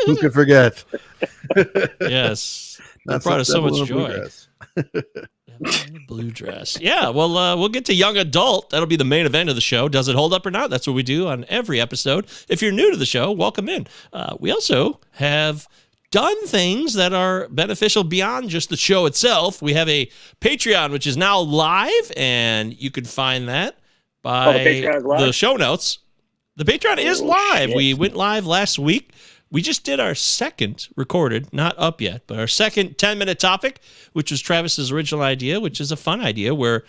Who could forget? Yes. That brought us so much joy. Blue dress. Yeah, well, we'll get to young adult. That'll be the main event of the show. Does it hold up or not? That's what we do on every episode. If you're new to the show, welcome in. We also have done things that are beneficial beyond just the show itself. We have a Patreon, which is now live, and you can find that by the show notes. The Patreon is live. Shit. We went live last week. We just did our second recorded, not up yet, but our second 10-minute topic, which was Travis's original idea, which is a fun idea where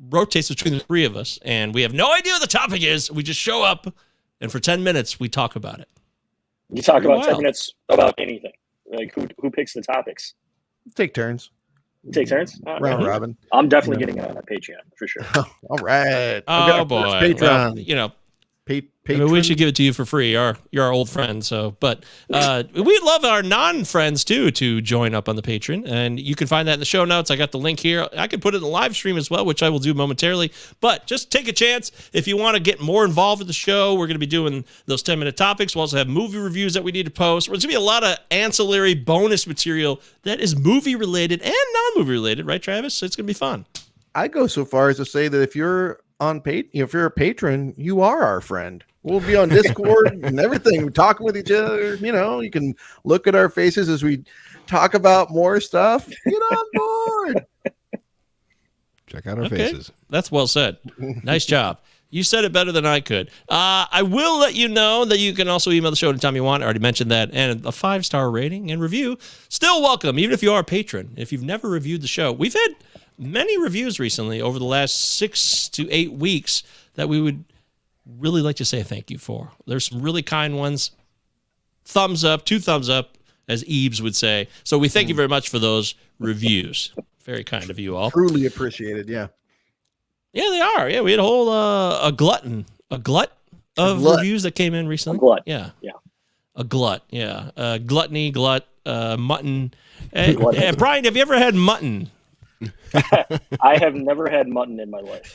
rotates between the three of us, and we have no idea what the topic is. We just show up, and for 10 minutes, we talk about it. You talk about 10 minutes about anything. Like, who picks the topics? Take turns. Take turns? Round robin. I'm definitely getting on a Patreon, for sure. All right. Oh, boy. Patreon. Well, I mean, we should give it to you for free. You're our old friend, but we'd love our non-friends too to join up on the Patreon, and you can find that in the show notes. I got the link here. I can put it in the live stream as well, which I will do momentarily. But just take a chance if you want to get more involved with the show. We're going to be doing those 10-minute topics. We'll also have movie reviews that we need to post. There's going to be a lot of ancillary bonus material that is movie related and non-movie related, right, Travis? So it's going to be fun. I go so far as to say that if you're if you're a patron, you are our friend. We'll be on Discord and everything, talking with each other. You can look at our faces as we talk about more stuff. Get on board. Check out our faces. That's well said. Nice job. You said it better than I could. I will let you know that you can also email the show anytime you want. I already mentioned that. And a 5-star rating and review. Still welcome, even if you are a patron. If you've never reviewed the show, we've had many reviews recently over the last 6 to 8 weeks that we would really like to say thank you for. There's some really kind ones. Thumbs up, 2 thumbs up, as Ebes would say. So we thank you very much for those reviews. Very kind of you all. Truly appreciated, yeah. Yeah, they are. Yeah, we had a whole a glut of reviews that came in recently. A glut. Yeah. A glut, yeah. Gluttony, mutton. And Brian, have you ever had mutton? I have never had mutton in my life.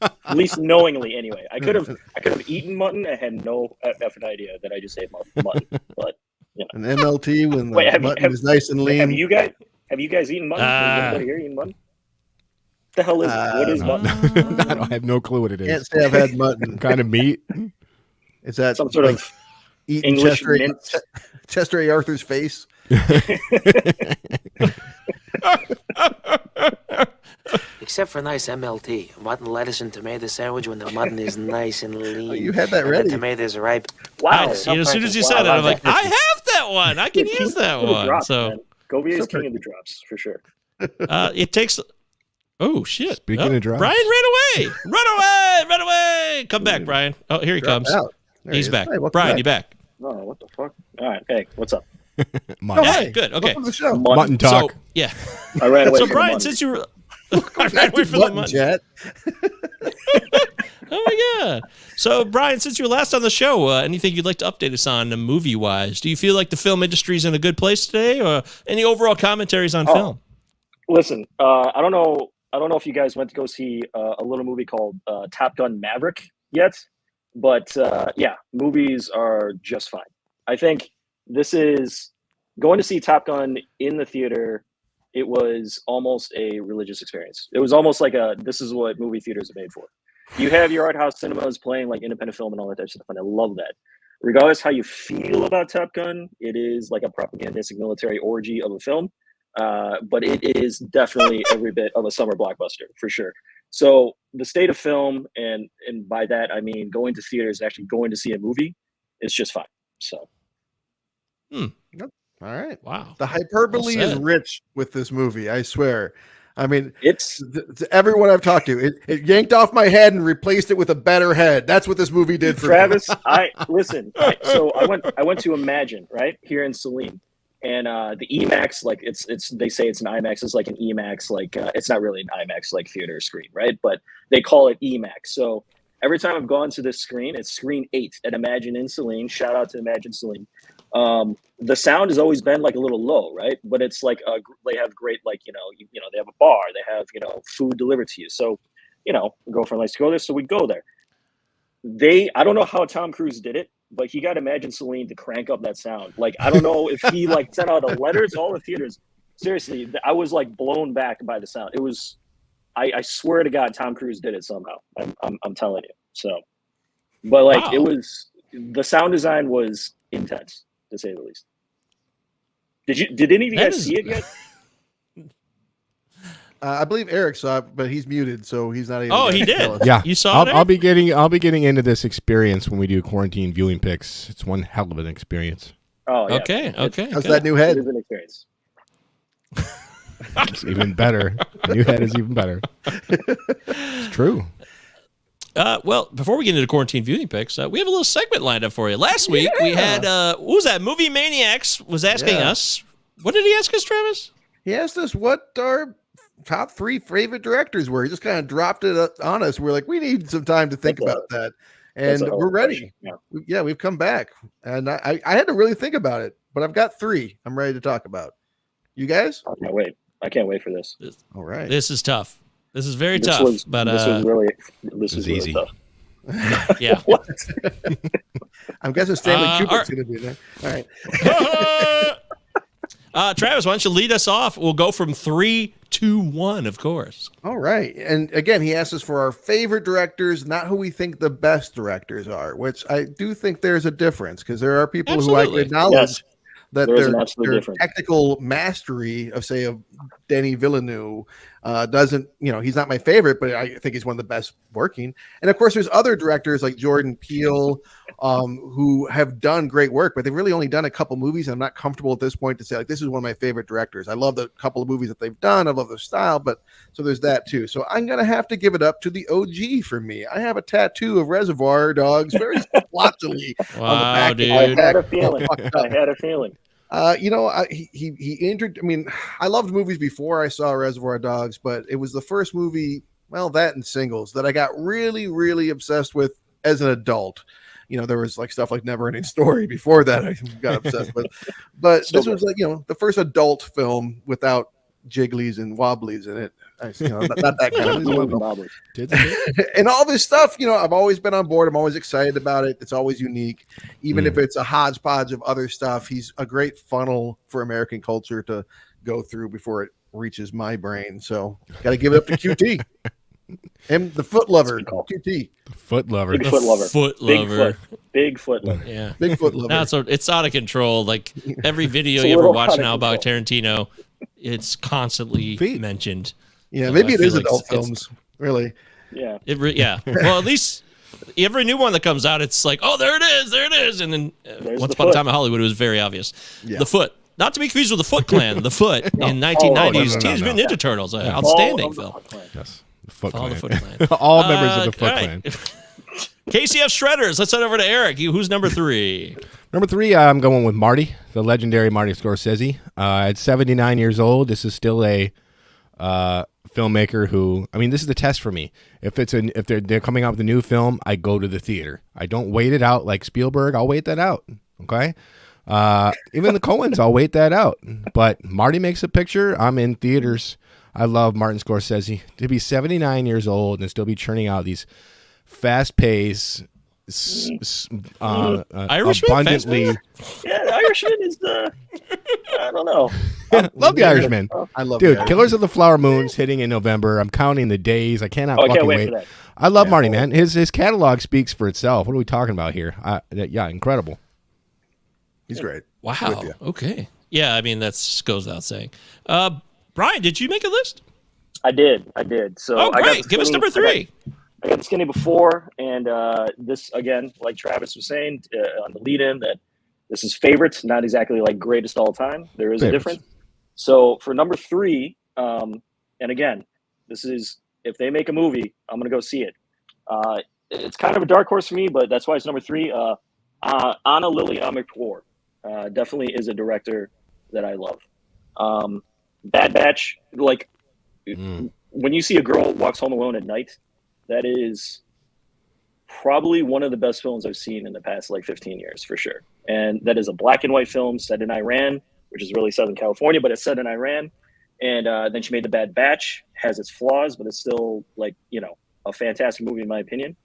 At least knowingly, anyway. I could have eaten mutton. I had no effing idea that I just ate mutton. But an MLT when the mutton is nice and lean. Have you guys eaten mutton? Anybody here eaten mutton? What the hell is it? What is mutton? I have no clue what it is. Can't say I've had mutton. Kind of meat. Is that some sort of eating Chester A. Arthur's face? Except for a nice MLT, mutton, lettuce, and tomato sandwich when the mutton is nice and lean. Oh, you had that ready. The tomatoes are ripe. Wow. As soon as you said it, I'm like, I have that one. I can use that one. Drops, so Gobier is king of the drops, for sure. It takes... Oh, shit. Speaking of drops. Brian ran away. Run away. Come back, Brian. Oh, here he comes. He's back. Hey, Brian, you back. Oh, what the fuck? All right. Hey, what's up? Mutton. Yeah, good. Okay. Welcome to the show. Mutton talk. So, yeah. I ran away So, from Brian, the since you were... I ran away from the mutton. Jet. Oh, my God. So, Brian, since you were last on the show, anything you'd like to update us on movie-wise? Do you feel like the film industry is in a good place today, or any overall commentaries on film? Listen, I don't know if you guys went to go see a little movie called Top Gun Maverick yet, but yeah, movies are just fine. I think this is going to see Top Gun in the theater. It was almost a religious experience. It was almost like this is what movie theaters are made for. You have your art house cinemas playing like independent film and all that type of stuff, and I love that. Regardless how you feel about Top Gun, it is like a propagandistic military orgy of a film. But it is definitely every bit of a summer blockbuster for sure. So the state of film, and by that I mean going to theaters and actually going to see a movie, is just fine. So, All right. Wow. The hyperbole is rich with this movie. I swear. I mean, it's everyone I've talked to. It yanked off my head and replaced it with a better head. That's what this movie did for Travis. me. So I went to Imagine right here in Saline. And the IMAX, like it's they say it's an IMAX, it's like an EMAX, like it's not really an IMAX like theater screen, right? But they call it EMAX. So every time I've gone to this screen, it's screen 8 at Imagine in Saline. Shout out to Imagine Saline. The sound has always been like a little low, right? But it's like they have great, like they have a bar, they have food delivered to you. So my girlfriend likes to go there, so we go there. I don't know how Tom Cruise did it, but he got Imagine Celine to crank up that sound. Like, I don't know if he like sent out a letter to all the theaters. Seriously, I was like blown back by the sound. It was, I swear to God, Tom Cruise did it somehow. I'm telling you. So, but like Wow. it was, the sound design was intense to say the least. Did any of you That guys is- see it yet? I believe Eric saw it, but he's muted, so he's not able. Oh, to he tell did. us. Yeah, You saw it, I'll be getting into this experience when we do quarantine viewing picks. It's one hell of an experience. Oh, yeah. Okay. Okay. How's good. that new It head? is an experience. It's even better. The new head is even better. It's true. Well, before we get into quarantine viewing picks, we have a little segment lined up for you. Last week we had what was that? Movie Maniacs was asking us. What did he ask us, Travis? He asked us what our top 3 favorite directors were. He just kind of dropped it on us. We're like, we need some time to think That's about that, that's and a we're ready. question. Yeah, we've come back, and I had to really think about it, but I've got 3 I'm ready to talk about. You guys? I can't wait. I can't wait for this. All right. This is tough. This is very This tough. was, but this was really easy. tough. yeah. What? I'm guessing Stanley all Kubrick's right. going to be there. All right. Travis, why don't you lead us off? We'll go from 3, 2, 1, of course. All right. And again, he asked us for our favorite directors, not who we think the best directors are, which I do think there's a difference because there are people who I Absolutely. can acknowledge Yes. that There is an their absolute difference. technical mastery of, say, of Denis Villeneuve doesn't, he's not my favorite, but I think he's one of the best working. And of course, there's other directors like Jordan Peele who have done great work, but they've really only done a couple movies. And I'm not comfortable at this point to say, like, this is one of my favorite directors. I love the couple of movies that they've done. I love their style, but so there's that too. So I'm going to have to give it up to the OG for me. I have a tattoo of Reservoir Dogs very splotchily on the Wow, back. dude. I had a feeling. Fucked up. I had a feeling. He entered. I mean, I loved movies before I saw Reservoir Dogs, but it was the first movie, well, that and Singles, that I got really, really obsessed with as an adult. There was like stuff like Never Ending Story before that I got obsessed with, but this was like the first adult film without jigglies and wobblies in it. Not that kind of movie. And all this stuff, I've always been on board. I'm always excited about it. It's always unique, even if it's a hodgepodge of other stuff. He's a great funnel for American culture to go through before it reaches my brain. So got to give it up to QT. Him, the foot lover, QT. Foot lover. Big foot lover. Foot Big lover. Big foot lover. Yeah. Big foot lover. No, it's out of control. Like every video It's a you ever little watch out of now about control. Tarantino, it's constantly Feet. mentioned. Yeah, maybe I it is feel like adult it's- films, really. Yeah. Yeah. Well, at least every new one that comes out, it's like, oh, there it is. And then There's Once the Upon a foot. Time in Hollywood, it was very obvious. Yeah. The Foot. Not to be confused with the Foot Clan, the Foot in 1990s no, Teenage no. Mutant Ninja Turtles. An All outstanding of the film. Foot Clan. Yes. The Foot All Clan. the Foot Clan. All members of the Foot all right. Clan. KCF Shredders. Let's head over to Eric. Who's number 3? Number 3, I'm going with Marty, the legendary Marty Scorsese. At 79 years old, this is still a filmmaker who, I mean, this is the test for me. If they're coming out with a new film, I go to the theater. I don't wait it out like Spielberg. I'll wait that out. Okay. Even the Coens, I'll wait that out. But Marty makes a picture. I'm in theaters. I love Martin Scorsese. To be 79 years old and still be churning out these fast-paced, Irishman? abundantly. Yeah, the Irishman is the. I don't know. Love the Irishman. I love Dude, that. Killers of the Flower Moon's hitting in November. I'm counting the days. I cannot Oh, I fucking can't wait wait. for that. I love Marty, man. His catalog speaks for itself. What are we talking about here? Yeah, incredible. He's great. Wow. With you. Okay. Yeah, I mean, that goes without saying. Brian, did you make a list? I did. So Oh, I got great. the Give us skinny- number 3. I got the skinny before, and this again, like Travis was saying on the lead-in, that this is favorites, not exactly like greatest all time. There is a Favorites. difference. So for number 3, and again, this is if they make a movie, I'm gonna go see it. It's kind of a dark horse for me, but that's why it's number 3. Anna Lily Amirpour definitely is a director that I love. Bad Batch, like when you see a girl walks home alone at night, that is probably one of the best films I've seen in the past like 15 years for sure. And that is a black and white film set in Iran, which is really Southern California, but it's set in Iran. And then she made The Bad Batch, has its flaws, but it's still like, a fantastic movie in my opinion.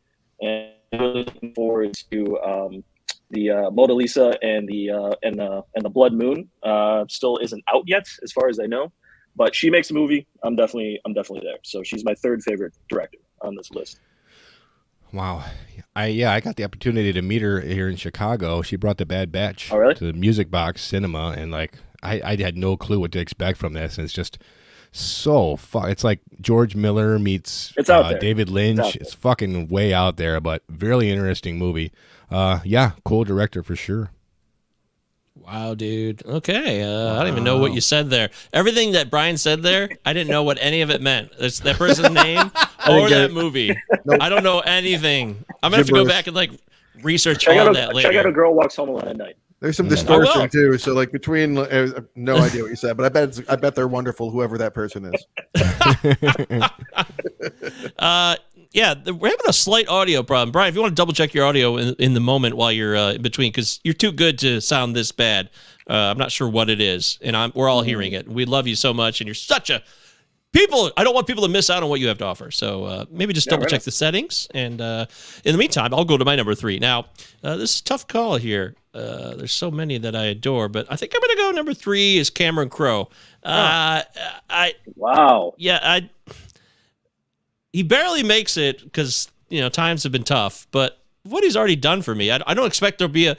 And I'm really looking forward to the Mona Lisa and the Blood Moon still isn't out yet, as far as I know. But she makes a movie. I'm definitely there. So she's my third favorite director on this list. Wow. I got the opportunity to meet her here in Chicago. She brought the Bad Batch Oh, really? to the Music Box Cinema, and like I had no clue what to expect from this. And it's just so fun. It's like George Miller meets It's out there. David Lynch. It's fucking way out there, but really interesting movie. Yeah, cool director for sure. Wow, dude. Okay. I don't even know what you said there. Everything that Brian said there, I didn't know what any of it meant. It's that person's name or that movie. Nope. I don't know anything. I'm going to have to go back and like research all that later. Check out A Girl Walks Home Alone at Night. There's some distortion too. So like between, no idea what you said, but I bet they're wonderful, whoever that person is. Yeah, we're having a slight audio problem. Brian, if you want to double check your audio in the moment while you're in between, because you're too good to sound this bad. I'm not sure what it is, and we're all hearing it. We love you so much, and you're such a people. I don't want people to miss out on what you have to offer. So maybe just double check the settings, and in the meantime, I'll go to my number 3. Now, this is a tough call here. There's so many that I adore, but I think I'm going to go number 3 is Cameron Crowe. Wow. Yeah, he barely makes it because, times have been tough, but what he's already done for me, I don't expect will there be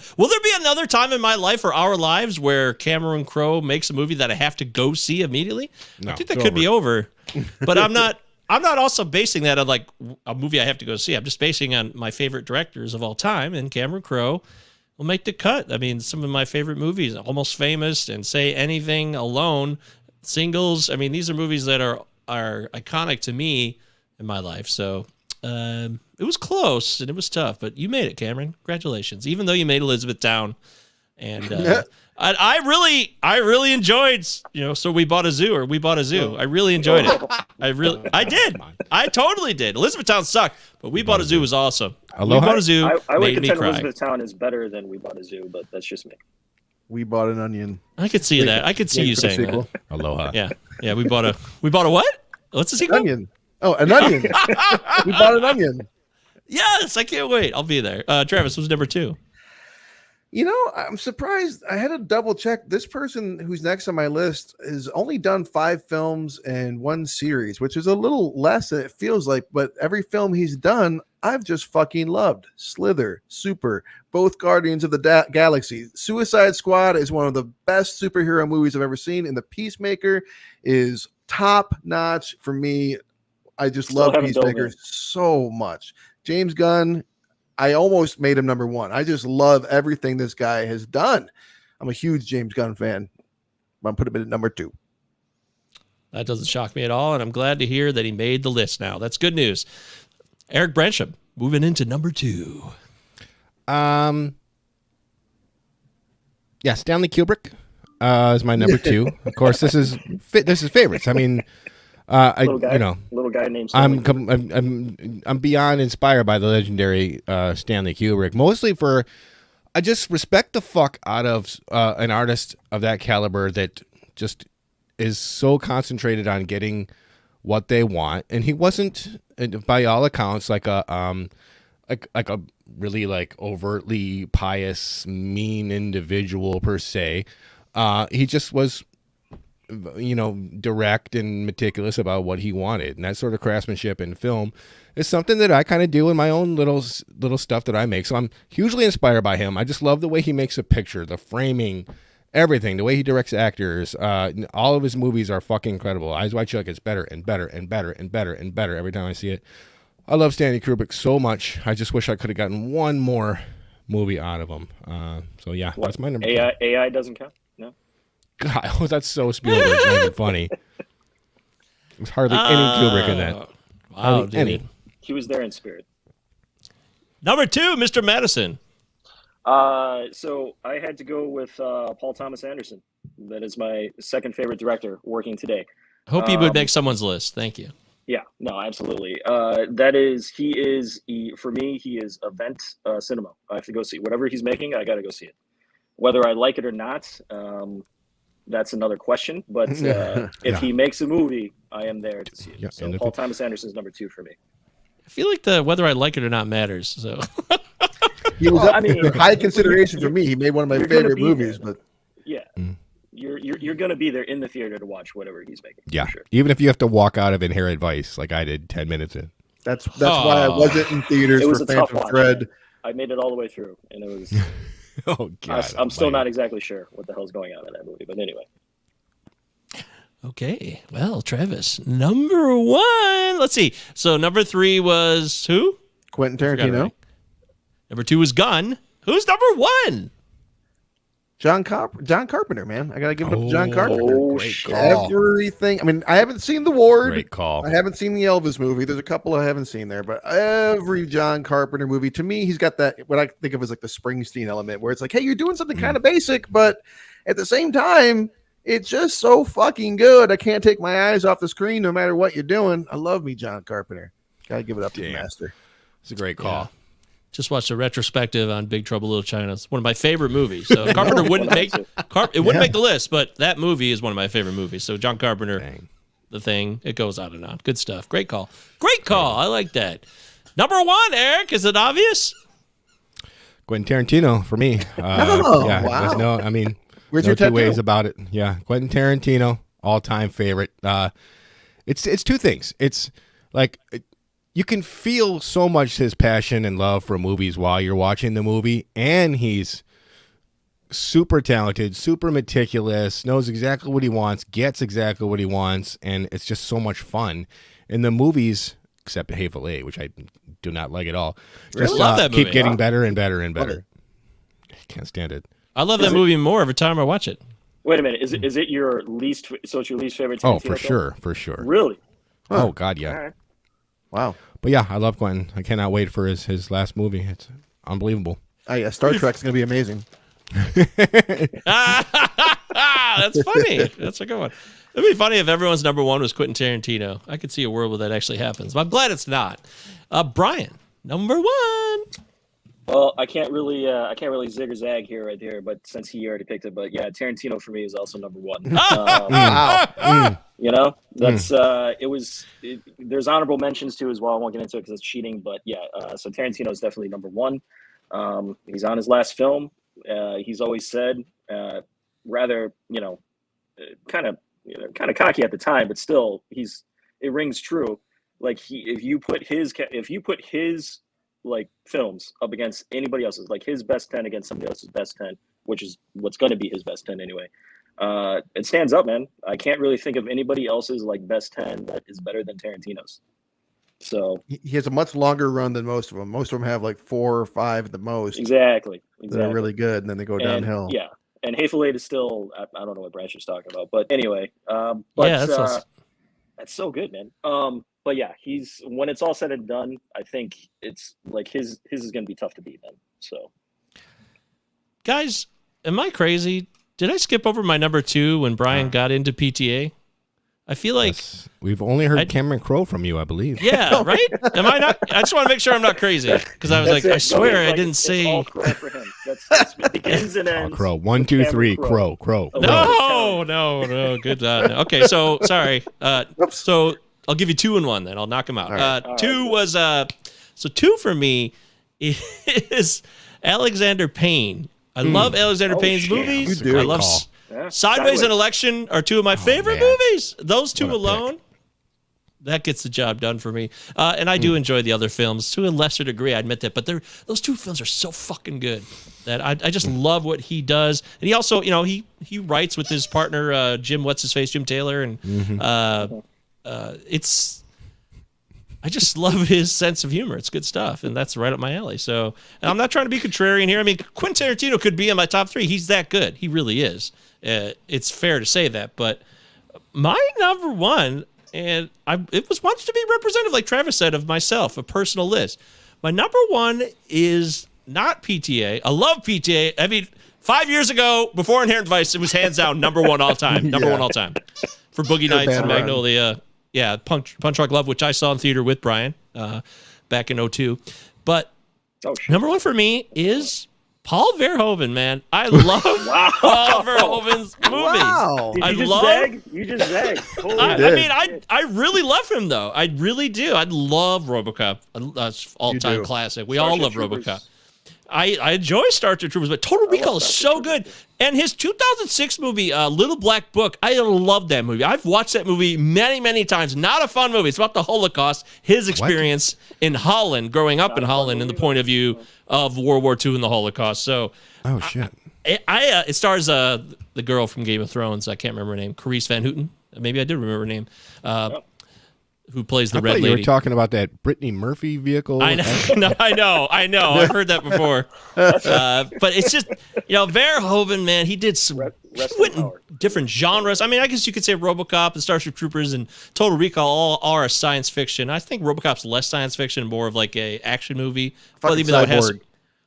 another time in my life or our lives where Cameron Crowe makes a movie that I have to go see immediately? No, I think that could be over, but I'm not also basing that on like a movie I have to go see. I'm just basing on my favorite directors of all time, and Cameron Crowe will make the cut. I mean, some of my favorite movies, Almost Famous and Say Anything, Alone, Singles. I mean, these are movies that are iconic to me in my life. So it was close and it was tough, but you made it, Cameron. Congratulations. Even though you made Elizabethtown. And I really enjoyed, So We Bought a Zoo. I really enjoyed it. I did. I totally did. Elizabethtown sucked, but We Bought a Zoo was awesome. Aloha? We Bought a Zoo I would made me contend cry. Elizabethtown is better than We Bought a Zoo, but that's just me. We Bought an Onion. I could see that. I could see you saying that. Aloha. Yeah. We bought a what? What's the sequel? Onion. Oh, an onion. We bought an onion. Yes, I can't wait. I'll be there. Travis was number 2. I'm surprised. I had to double check. This person who's next on my list has only done 5 films and 1 series, which is a little less than it feels like. But every film he's done, I've just fucking loved. Slither, Super, both Guardians of the Galaxy. Suicide Squad is one of the best superhero movies I've ever seen, and The Peacemaker is top notch for me. I just love Peacemaker so much. James Gunn, I almost made him number 1. I just love everything this guy has done. I'm a huge James Gunn fan. I'm putting him at number 2. That doesn't shock me at all, and I'm glad to hear that he made the list now. That's good news. Eric Bransham, moving into number 2. Yeah, Stanley Kubrick is my number 2. Of course, this is favorites. I mean, little guy named Stanley. I'm beyond inspired by the legendary Stanley Kubrick, mostly for I just respect the fuck out of an artist of that caliber that just is so concentrated on getting what they want, and he wasn't, by all accounts, like a really like overtly pious, mean individual per se. He just was, direct and meticulous about what he wanted, and that sort of craftsmanship in film is something that I kind of do in my own little stuff that I make. So I'm hugely inspired by him. I just love the way he makes a picture, the framing, everything, the way he directs actors. All of his movies are fucking incredible. Eyes Wide Shut gets better and better and better and better and better every time I see it. I love Stanley Kubrick so much. I just wish I could have gotten one more movie out of him. So yeah, that's my number. AI doesn't count. No. God, that's so Spielberg. Not even funny. There's hardly any Kubrick in that. Wow, dude. Any. He was there in spirit. Number 2, Mr. Matteson. So I had to go with Paul Thomas Anderson. That is my second favorite director working today. Hope he would make someone's list. Thank you. Yeah, no, absolutely. For me, he is event cinema. I have to go see whatever he's making. I got to go see it. Whether I like it or not, that's another question. But if he makes a movie, I am there to see it. Yeah, so Paul Thomas Anderson is number 2 for me. I feel like the whether I like it or not matters. So He was Well, up for high consideration for me. He made one of my you're gonna favorite be movies, there. but Yeah, you're gonna be there in the theater to watch whatever he's making. Yeah, for sure. even if you have to walk out of Inherent Vice like I did 10 minutes in. that's why I wasn't in theaters It was for a tough Phantom watch. Thread. I made it all the way through, and it was. Oh God, I'm still not exactly sure what the hell's going on in that movie, but anyway. Okay. Well, Travis, number 1. Let's see. So number 3 was who? Quentin Forgot Tarantino. already. Number 2 was Gun. Who's number 1? John Carpenter, man. I gotta give it up to John Carpenter. Oh, great shit. call. Everything. I mean, I haven't seen The Ward. Great call. I haven't seen the Elvis movie. There's a couple I haven't seen there, but every John Carpenter movie, to me, he's got that what I think of as like the Springsteen element, where it's like, hey, you're doing something kind of basic, but at the same time, it's just so fucking good. I can't take my eyes off the screen no matter what you're doing. I love me, John Carpenter. Gotta give it up to the master. It's a great call. Yeah. Just watched a retrospective on Big Trouble in Little China. It's one of my favorite movies. So Carpenter wouldn't make make the list, but that movie is one of my favorite movies. So John Carpenter, Dang. The Thing, it goes on and on. Good stuff. Great call. Great call. I like that. Number 1, Eric. Is it obvious? Quentin Tarantino for me. Oh, yeah, wow. there's no. I mean, Where's no your two tattoo? ways about it. Yeah, Quentin Tarantino, all-time favorite. It's two things. It's like you can feel so much his passion and love for movies while you're watching the movie, and he's super talented, super meticulous, knows exactly what he wants, gets exactly what he wants, and it's just so much fun. And the movies, except Hateful Eight, which I do not like at all, just Love that keep movie. getting better and better and Love better. Can't stand it. I love that movie more every time I watch it. Wait a minute. Is it your least? So it's your least favorite? Oh, Tarantino for film? for sure. Really? Oh God, yeah. All right. Wow. But yeah, I love Quentin. I cannot wait for his last movie. It's unbelievable. Oh yeah, Star Trek's gonna be amazing. That's funny. That's a good one. It'd be funny if everyone's number 1 was Quentin Tarantino. I could see a world where that actually happens, but I'm glad it's not. Brian, number 1. Well, I can't really zig or zag here right there, but since he already picked it, but yeah, Tarantino for me is also number 1. Wow. You know, that's there's honorable mentions too as well. I won't get into it because it's cheating, but yeah. So Tarantino is definitely number 1. He's on his last film. He's always said, rather, kind of cocky at the time, but still, it rings true. Like if you put his like films up against anybody else's, like his best 10 against somebody else's best 10, which is what's going to be his best 10 anyway. It stands up, man. I can't really think of anybody else's like best 10 that is better than Tarantino's. So He has a much longer run than most of them. Most of them have like 4 or 5 at the most. exactly. They're really good, and then they go downhill. Yeah, and Hateful Eight is still. I don't know what branch you're talking about, but anyway. But Yeah, that's so good, man. But yeah, he's when it's all said and done, I think it's like his is going to be tough to beat then. So, Guys, am I crazy? Did I skip over my number 2 when Brian got into PTA? I feel like We've only heard Cameron Crowe from you, I believe. yeah, right? Am I not? I just want to make sure I'm not crazy because I was That's like, it. I swear No, I like, didn't it's say. all Crow for him. That's it begins and Oh, ends. Crowe. 1, 2, Cameron 3. Crowe. Crowe. No. Good. Okay, so sorry. So I'll give you 2 and 1 then. I'll knock them out. All 2 was so 2 for me is Alexander Payne. I love Alexander Payne's shit. movies. You do. I love Call. Yeah. Sideways and Election are 2 of my favorite man. movies. Those 2 What a alone. That gets the job done for me. And I do enjoy the other films to a lesser degree, I admit that. But those 2 films are so fucking good that I just love what he does. And he also, he writes with his partner, Jim Taylor. And I just love his sense of humor. It's good stuff. And that's right up my alley. So and I'm not trying to be contrarian here. I mean, Quentin Tarantino could be in my top 3. He's that good. He really is. It's fair to say that. But my number 1... And it was wants to be representative, like Travis said, of myself, a personal list. My number 1 is not PTA. I love PTA. I mean, 5 years ago, before Inherent Vice, it was hands down number 1 all time. Number 1 all time. For Boogie Nights and band Magnolia. Yeah, Punch Drunk Love, which I saw in theater with Brian back in 2002. But number 1 for me is Paul Verhoeven, man. I love Paul Verhoeven's movies. Wow. Did you zag? You just zagged. Holy I mean, I really love him, though. I really do. I love RoboCop. That's all-time classic. We all love Troopers. RoboCop. I enjoy Star Trek Troopers, but Total Recall is so good. And his 2006 movie, Little Black Book, I love that movie. I've watched that movie many, many times. Not a fun movie. It's about the Holocaust, his experience in Holland, growing up in Holland, and the point of view of World War II and the Holocaust. So, Oh shit! it stars the girl from Game of Thrones. I can't remember her name. Carice Van Houten. Maybe I did remember her name. Who plays the I Red thought Lady? You were talking about that Brittany Murphy vehicle. I know, I know. I've heard that before. But it's just, Verhoeven, man, he did some went in different genres. I mean, I guess you could say RoboCop and Starship Troopers and Total Recall all are science fiction. I think RoboCop's less science fiction, more of like a action movie. But even though it has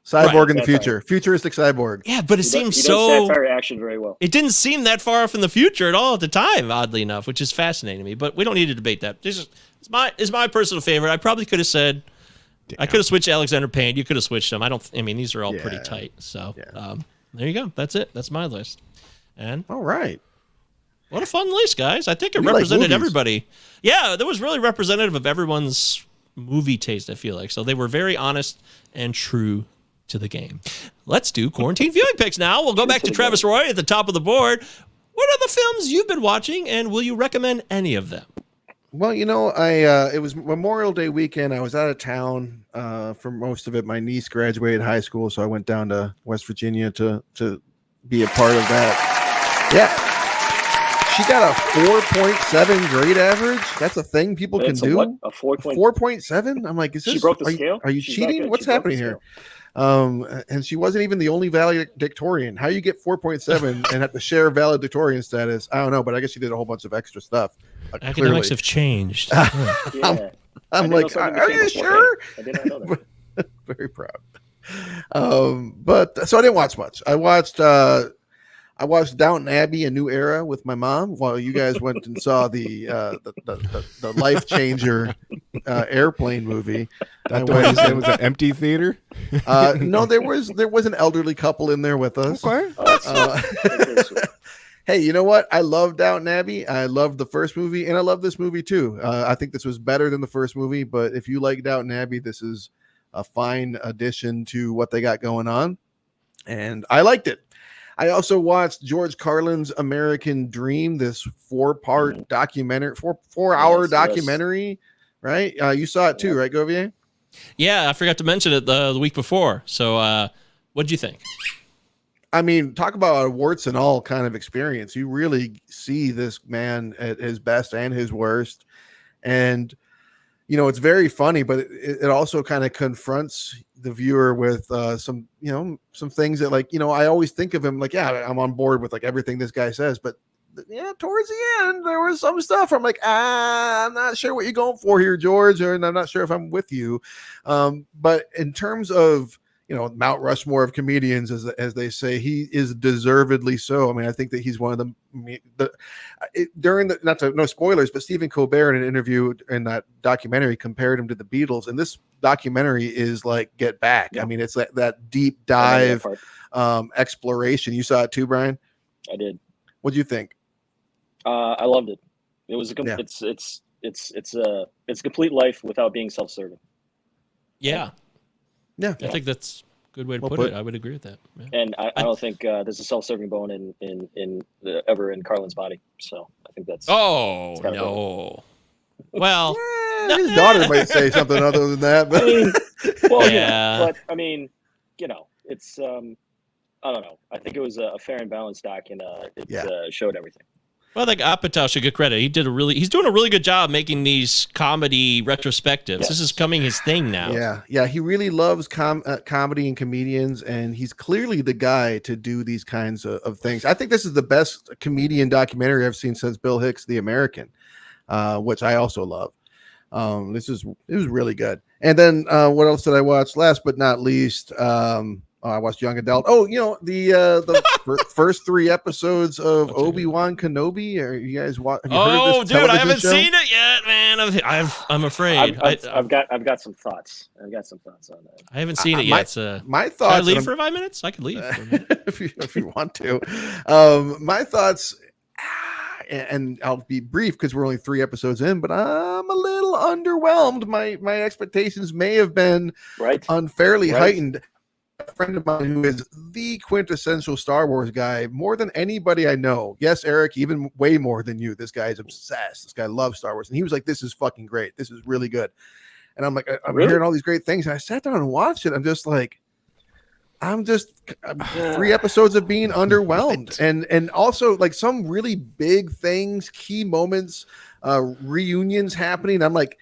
Cyborg in the future. Futuristic cyborg. Yeah, but it seems he so... does satire action very well. It didn't seem that far off in the future at all at the time, oddly enough, which is fascinating to me. But we don't need to debate that. It's my personal favorite. I probably could have said... Damn. I could have switched Alexander Payne. You could have switched them. These are all pretty tight. So there you go. That's it. That's my list. And all right. What a fun list, guys. I think it represented everybody. Yeah, that was really representative of everyone's movie taste, I feel like. So they were very honest and true to the game. Let's do quarantine viewing picks now. We'll go back to Travis Roy at the top of the board. What are the films you've been watching, and will you recommend any of them? Well, it was Memorial Day weekend. I was out of town for most of it. My niece graduated high school, so I went down to West Virginia to be a part of that. Yeah. She got a 4.7 grade average. That's a thing people can do. A 4.7? I'm like, is this? She broke the scale? Are you cheating? What's happening here? And she wasn't even the only valedictorian. How you get 4.7 and have to share valedictorian status? I don't know, but I guess she did a whole bunch of extra stuff. Academics have changed. I'm like, are you sure? I did not know that. Very proud. But so I didn't watch much. I watched Downton Abbey: A New Era with my mom while you guys went and saw the Life Changer airplane movie. It was an empty theater. No, there was an elderly couple in there with us. Okay. Hey, you know what? I love Downton Abbey. I loved the first movie, and I love this movie too. I think this was better than the first movie, but if you like Downton Abbey, this is a fine addition to what they got going on, and I liked it. I also watched George Carlin's American Dream, this 4-part documentary, four-hour documentary, right? You saw it too, right, Govier? Yeah, I forgot to mention it the week before. So what'd you think? I mean, talk about a warts and all kind of experience. You really see this man at his best and his worst. And, it's very funny, but it also kind of confronts the viewer with some things that, like, I always think of him like, I'm on board with like everything this guy says, but towards the end there was some stuff I'm like, I'm not sure what you're going for here, George, and I'm not sure if I'm with you. But in terms of Mount Rushmore of comedians, as they say, he is deservedly so. I mean, I think that he's one of no spoilers, but Stephen Colbert in an interview in that documentary compared him to the Beatles, and this documentary is like Get Back. I mean, it's that deep dive exploration. You saw it too, Brian? I did. What do you think? I loved it. It was it's a complete life without being self-serving. Yeah. Yeah, I think that's a good way to put it. I would agree with that. Yeah. And I don't think there's a self-serving bone in ever in Carlin's body. So I think that's. Oh no! Well, his daughter might say something other than that, but but I mean, it's I don't know. I think it was a fair and balanced doc, and it showed everything. Well, I think Apatow should get credit. He's doing a really good job making these comedy retrospectives. Yes. This is becoming his thing now. Yeah. He really loves comedy and comedians, and he's clearly the guy to do these kinds of things. I think this is the best comedian documentary I've seen since Bill Hicks' The American, which I also love. It was really good. And then what else did I watch? Last but not least, I watched Young Adult. Oh, the first 3 episodes of Obi-Wan Kenobi. Are you guys watching? Oh, dude, I haven't seen it yet, man. I'm afraid. I've got some thoughts. I've got some thoughts on that. I haven't seen it yet. My thoughts. Can I leave for 5 minutes? I could leave for a minute. if you want to. My thoughts. And I'll be brief because we're only 3 episodes in, but I'm a little underwhelmed. My expectations may have been unfairly heightened. a friend of mine who is the quintessential Star Wars guy, more than anybody I know. Yes, Eric, even way more than you. This guy is obsessed. This guy loves Star Wars. And he was like, this is fucking great. This is really good. And I'm like, I'm hearing all these great things. And I sat down and watched it. I'm just 3 episodes of being underwhelmed. And also like some really big things, key moments, reunions happening. I'm like,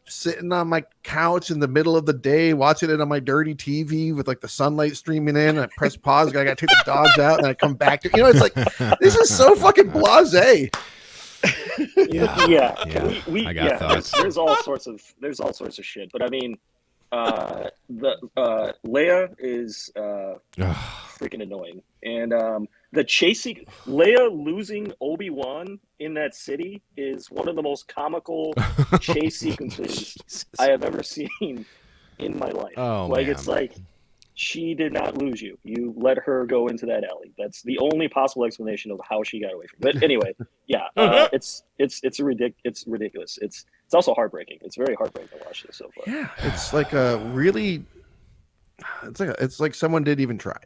sitting on my couch in the middle of the day, watching it on my dirty TV with like the sunlight streaming in. I press pause. I got to take the dogs out, and I come back to it's like this is so fucking blasé. We I got thoughts. There's all sorts of shit, but I mean, the Leia is freaking annoying, and the chasing Leia losing Obi-Wan in that city is one of the most comical chase sequences I have ever seen in my life. It's like she did not lose you. You let her go into that alley. That's the only possible explanation of how she got away from it. But anyway, it's ridiculous. It's also heartbreaking. It's very heartbreaking to watch this so far. Yeah, it's like a really, it's like someone didn't even try.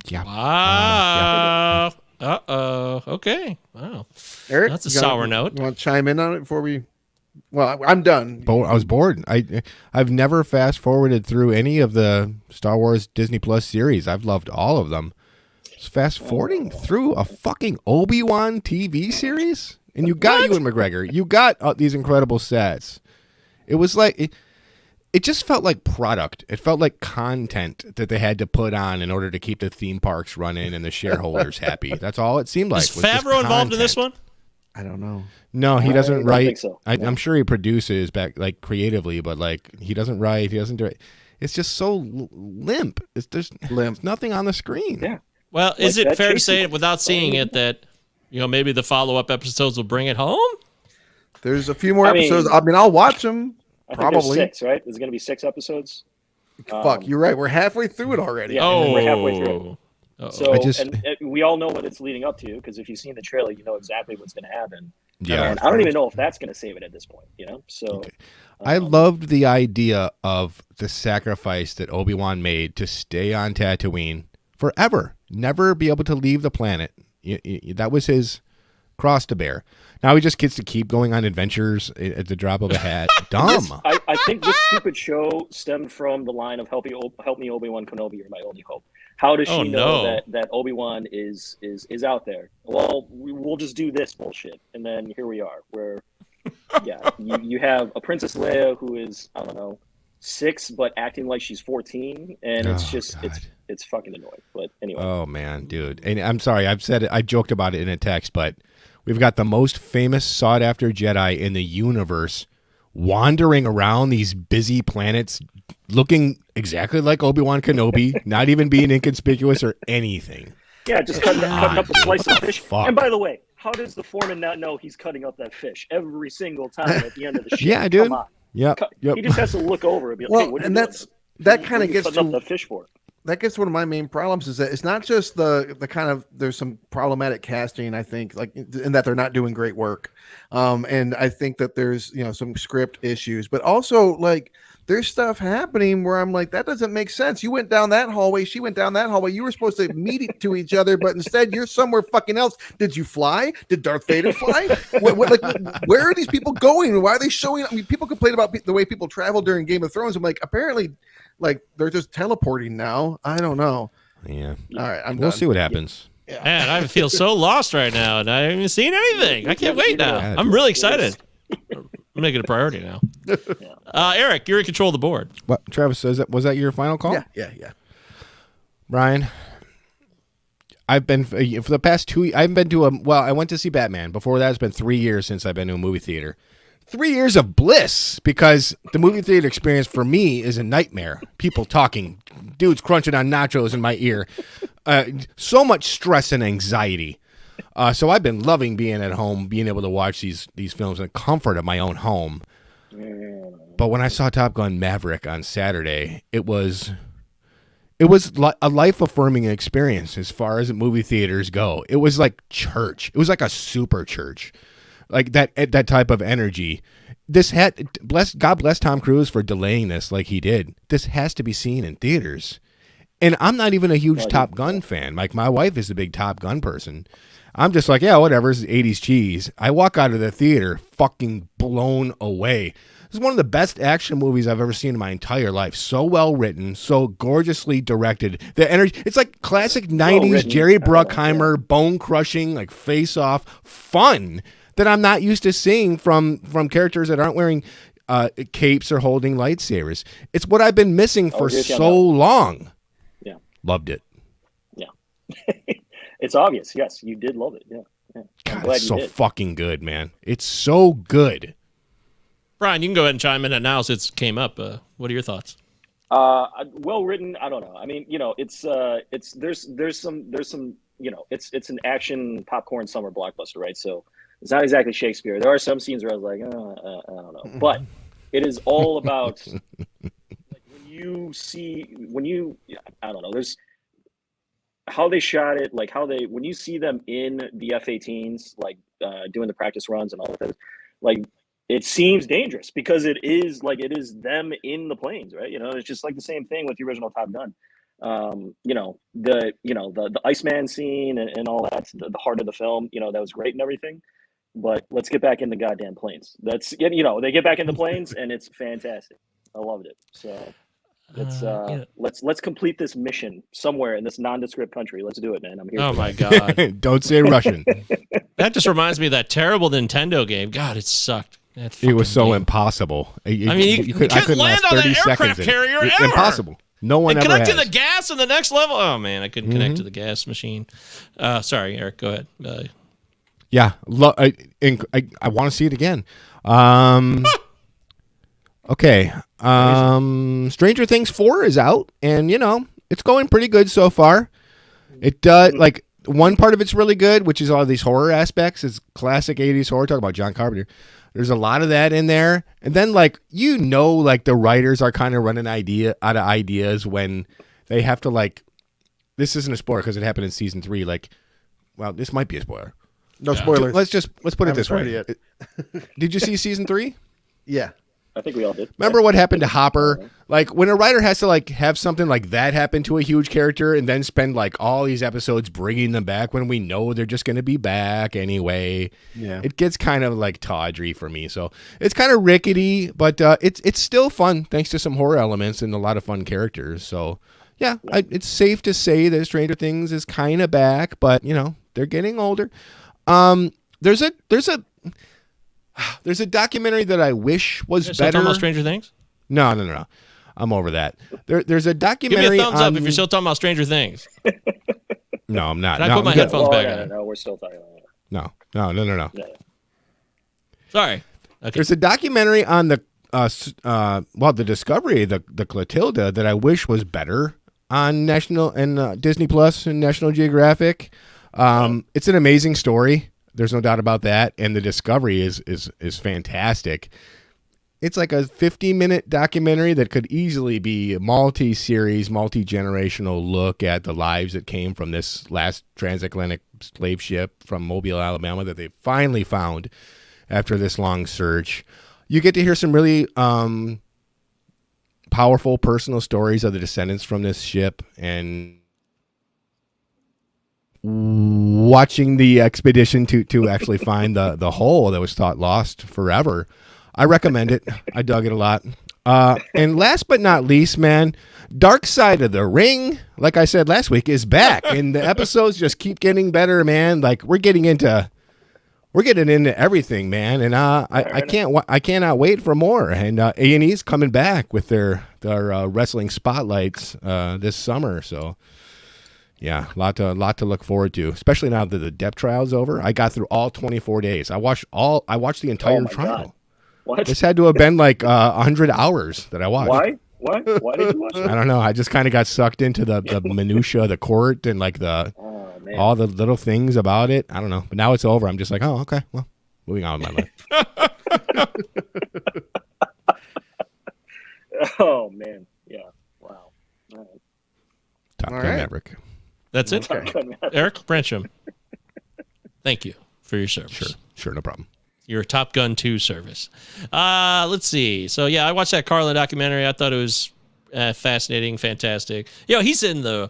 Yeah. Wow. Okay. Wow. Eric, that's a sour note. You want to chime in on it before we? Well, I'm done. I was bored. I've never fast forwarded through any of the Star Wars Disney Plus series. I've loved all of them. Just fast forwarding through a fucking Obi-Wan TV series, and you got Ewan McGregor. You got these incredible sets. It was like it just felt like product. It felt like content that they had to put on in order to keep the theme parks running and the shareholders happy. That's all it seemed like. Is Favreau involved in this one? I don't know. No, he doesn't write. Think so. I'm sure he produces back like creatively, but like he doesn't write. He doesn't do it. It's just so limp. There's nothing on the screen. Yeah. Well, is it fair to say, without seeing it, that maybe the follow-up episodes will bring it home? There's a few more episodes. I'll watch them. I think there's 6, right? There's going to be 6 episodes. Fuck, you're right. We're halfway through it already. Yeah, we're halfway through it. So, and we all know what it's leading up to, because if you've seen the trailer, you know exactly what's going to happen. Yeah, and I don't even know if that's going to save it at this point. So I loved the idea of the sacrifice that Obi-Wan made to stay on Tatooine forever, never be able to leave the planet. That was his cross to bear. Now he just gets to keep going on adventures at the drop of a hat. Dumb. I think this stupid show stemmed from the line of "Help me, Obi-Wan Kenobi, you're my only hope." How does she know that Obi-Wan is out there? Well, we'll just do this bullshit, and then here we are. Where, you have a Princess Leia who is, I don't know, 6 but acting like she's 14, and it's just it's fucking annoying. But anyway. Oh man, dude, and I'm sorry, I've said it. I joked about it in a text, but we've got the most famous sought-after Jedi in the universe wandering around these busy planets looking exactly like Obi-Wan Kenobi, not even being inconspicuous or anything. Yeah, just cutting up a slice of fish. Fuck. And by the way, how does the foreman not know he's cutting up that fish every single time at the end of the show? Yeah, dude. Come on. Yep. He just has to look over and be like, hey, what are you doing? that kind of gets cutting up that fish for? That gets one of my main problems is that it's not just the kind of, there's some problematic casting, I think, like in that they're not doing great work. And I think that there's, some script issues, but also like there's stuff happening where I'm like, that doesn't make sense. You went down that hallway. She went down that hallway. You were supposed to meet to each other, but instead you're somewhere fucking else. Did you fly? Did Darth Vader fly? Where are these people going? Why are they showing up? I mean, people complain about the way people travel during Game of Thrones. I'm like, apparently, like they're just teleporting now. I don't know. Yeah. All right. We'll see what happens. Yeah. Man, I feel so lost right now, and I haven't even seen anything. I can't wait now. I'm really excited. I'm making it a priority now. Eric, you're in control of the board. What, Travis, was that your final call? Yeah. Brian, I've been for the past 2. I haven't been to I went to see Batman. Before that, it's been 3 years since I've been to a movie theater. 3 years of bliss, because the movie theater experience for me is a nightmare. People talking, dudes crunching on nachos in my ear, so much stress and anxiety. So I've been loving being at home, being able to watch these films in the comfort of my own home. But when I saw Top Gun Maverick on Saturday, it was a life-affirming experience as far as movie theaters go. It was like church. It was like a super church. Like that type of energy. God bless Tom Cruise for delaying this like he did. This has to be seen in theaters. And I'm not even a huge Well, Top Gun fan. Like, my wife is a big Top Gun person. I'm just like, yeah, whatever. It's 80s cheese. I walk out of the theater fucking blown away. This is one of the best action movies I've ever seen in my entire life. So well written, so gorgeously directed. The energy, it's like classic 90s Jerry Bruckheimer, bone crushing, like face off fun that I'm not used to seeing from characters that aren't wearing capes or holding lightsabers. It's what I've been missing for so long. Yeah. Loved it. Yeah. It's obvious. Yes, you did love it. Yeah. God, it's so fucking good, man. It's so good. Brian, you can go ahead and chime in now since it came up. What are your thoughts? Well written. I don't know. I mean, it's there's some it's an action popcorn summer blockbuster, right? So it's not exactly Shakespeare. There are some scenes where I was like, I don't know, but it is all about like I don't know. There's how they shot it, like when you see them in the F-18s, like doing the practice runs and all that, like. It seems dangerous because it is them in the planes, right? It's just like the same thing with the original Top Gun. The Iceman scene and all that, the heart of the film, that was great and everything. But let's get back in the goddamn planes. They get back in the planes and it's fantastic. I loved it. So let's complete this mission somewhere in this nondescript country. Let's do it, man. I'm here. Oh my God. Don't say Russian. That just reminds me of that terrible Nintendo game. God, it sucked. It was so impossible. You couldn't land on that aircraft carrier ever. Impossible. No one ever has. Connecting the gas in the next level. Oh man, I couldn't connect to the gas machine. Sorry, Eric. Go ahead. Yeah, I want to see it again. Okay. Stranger Things 4 is out, and it's going pretty good so far. It does like. One part of it's really good, which is all these horror aspects. It's classic 80s horror. Talk about John Carpenter. There's a lot of that in there. And then, the writers are kind of running out of ideas when they have to, this isn't a spoiler because it happened in season 3. Well, this might be a spoiler. No spoilers. Let's put it this way. Did you see season 3? Yeah. I think we all did. Remember what happened to Hopper? When a writer has to have something like that happen to a huge character and then spend all these episodes bringing them back when we know they're just going to be back anyway. Yeah. It gets kind of tawdry for me. So it's kind of rickety, but it's still fun thanks to some horror elements and a lot of fun characters. So yeah, it's safe to say that Stranger Things is kind of back, but they're getting older. There's a documentary that I wish was better. Still talking about Stranger Things? No. I'm over that. There's a documentary. Give me a thumbs up if you're still talking about Stranger Things. No, I'm not. Can I put my headphones back on? No, we're still talking about it. No. Yeah. Sorry. Okay. There's a documentary on the Discovery, the Clotilda, that I wish was better on National and Disney Plus and National Geographic. It's an amazing story. There's no doubt about that, and the Discovery is fantastic. It's like a 50-minute documentary that could easily be a multi-series, multi-generational look at the lives that came from this last transatlantic slave ship from Mobile, Alabama, that they finally found after this long search. You get to hear some really powerful personal stories of the descendants from this ship, and watching the expedition to actually find the hole that was thought lost forever. I recommend it. I dug it a lot. And last but not least, man, Dark Side of the Ring, like I said last week, is back, and the episodes just keep getting better, man. We're getting into everything, man, and I cannot wait for more. And A&E's coming back with their wrestling spotlights this summer, so. Yeah, lot to look forward to, especially now that the depth trial's over. I got through all 24 days. I watched the entire trial. God. What? This had to have been 100 hours that I watched. Why? Why did you watch it? I don't know. I just kind of got sucked into the minutia of the court and all the little things about it. I don't know. But now it's over. I'm just like, oh, okay. Well, moving on with my life. Oh man. Yeah. Wow. All right. Top Gun Maverick. That's it. Eric Brancham. Thank you for your service. Sure, no problem. Your Top Gun 2 service. Let's see. So yeah, I watched that Carlin documentary. I thought it Fascinating, fantastic. You know, he's in the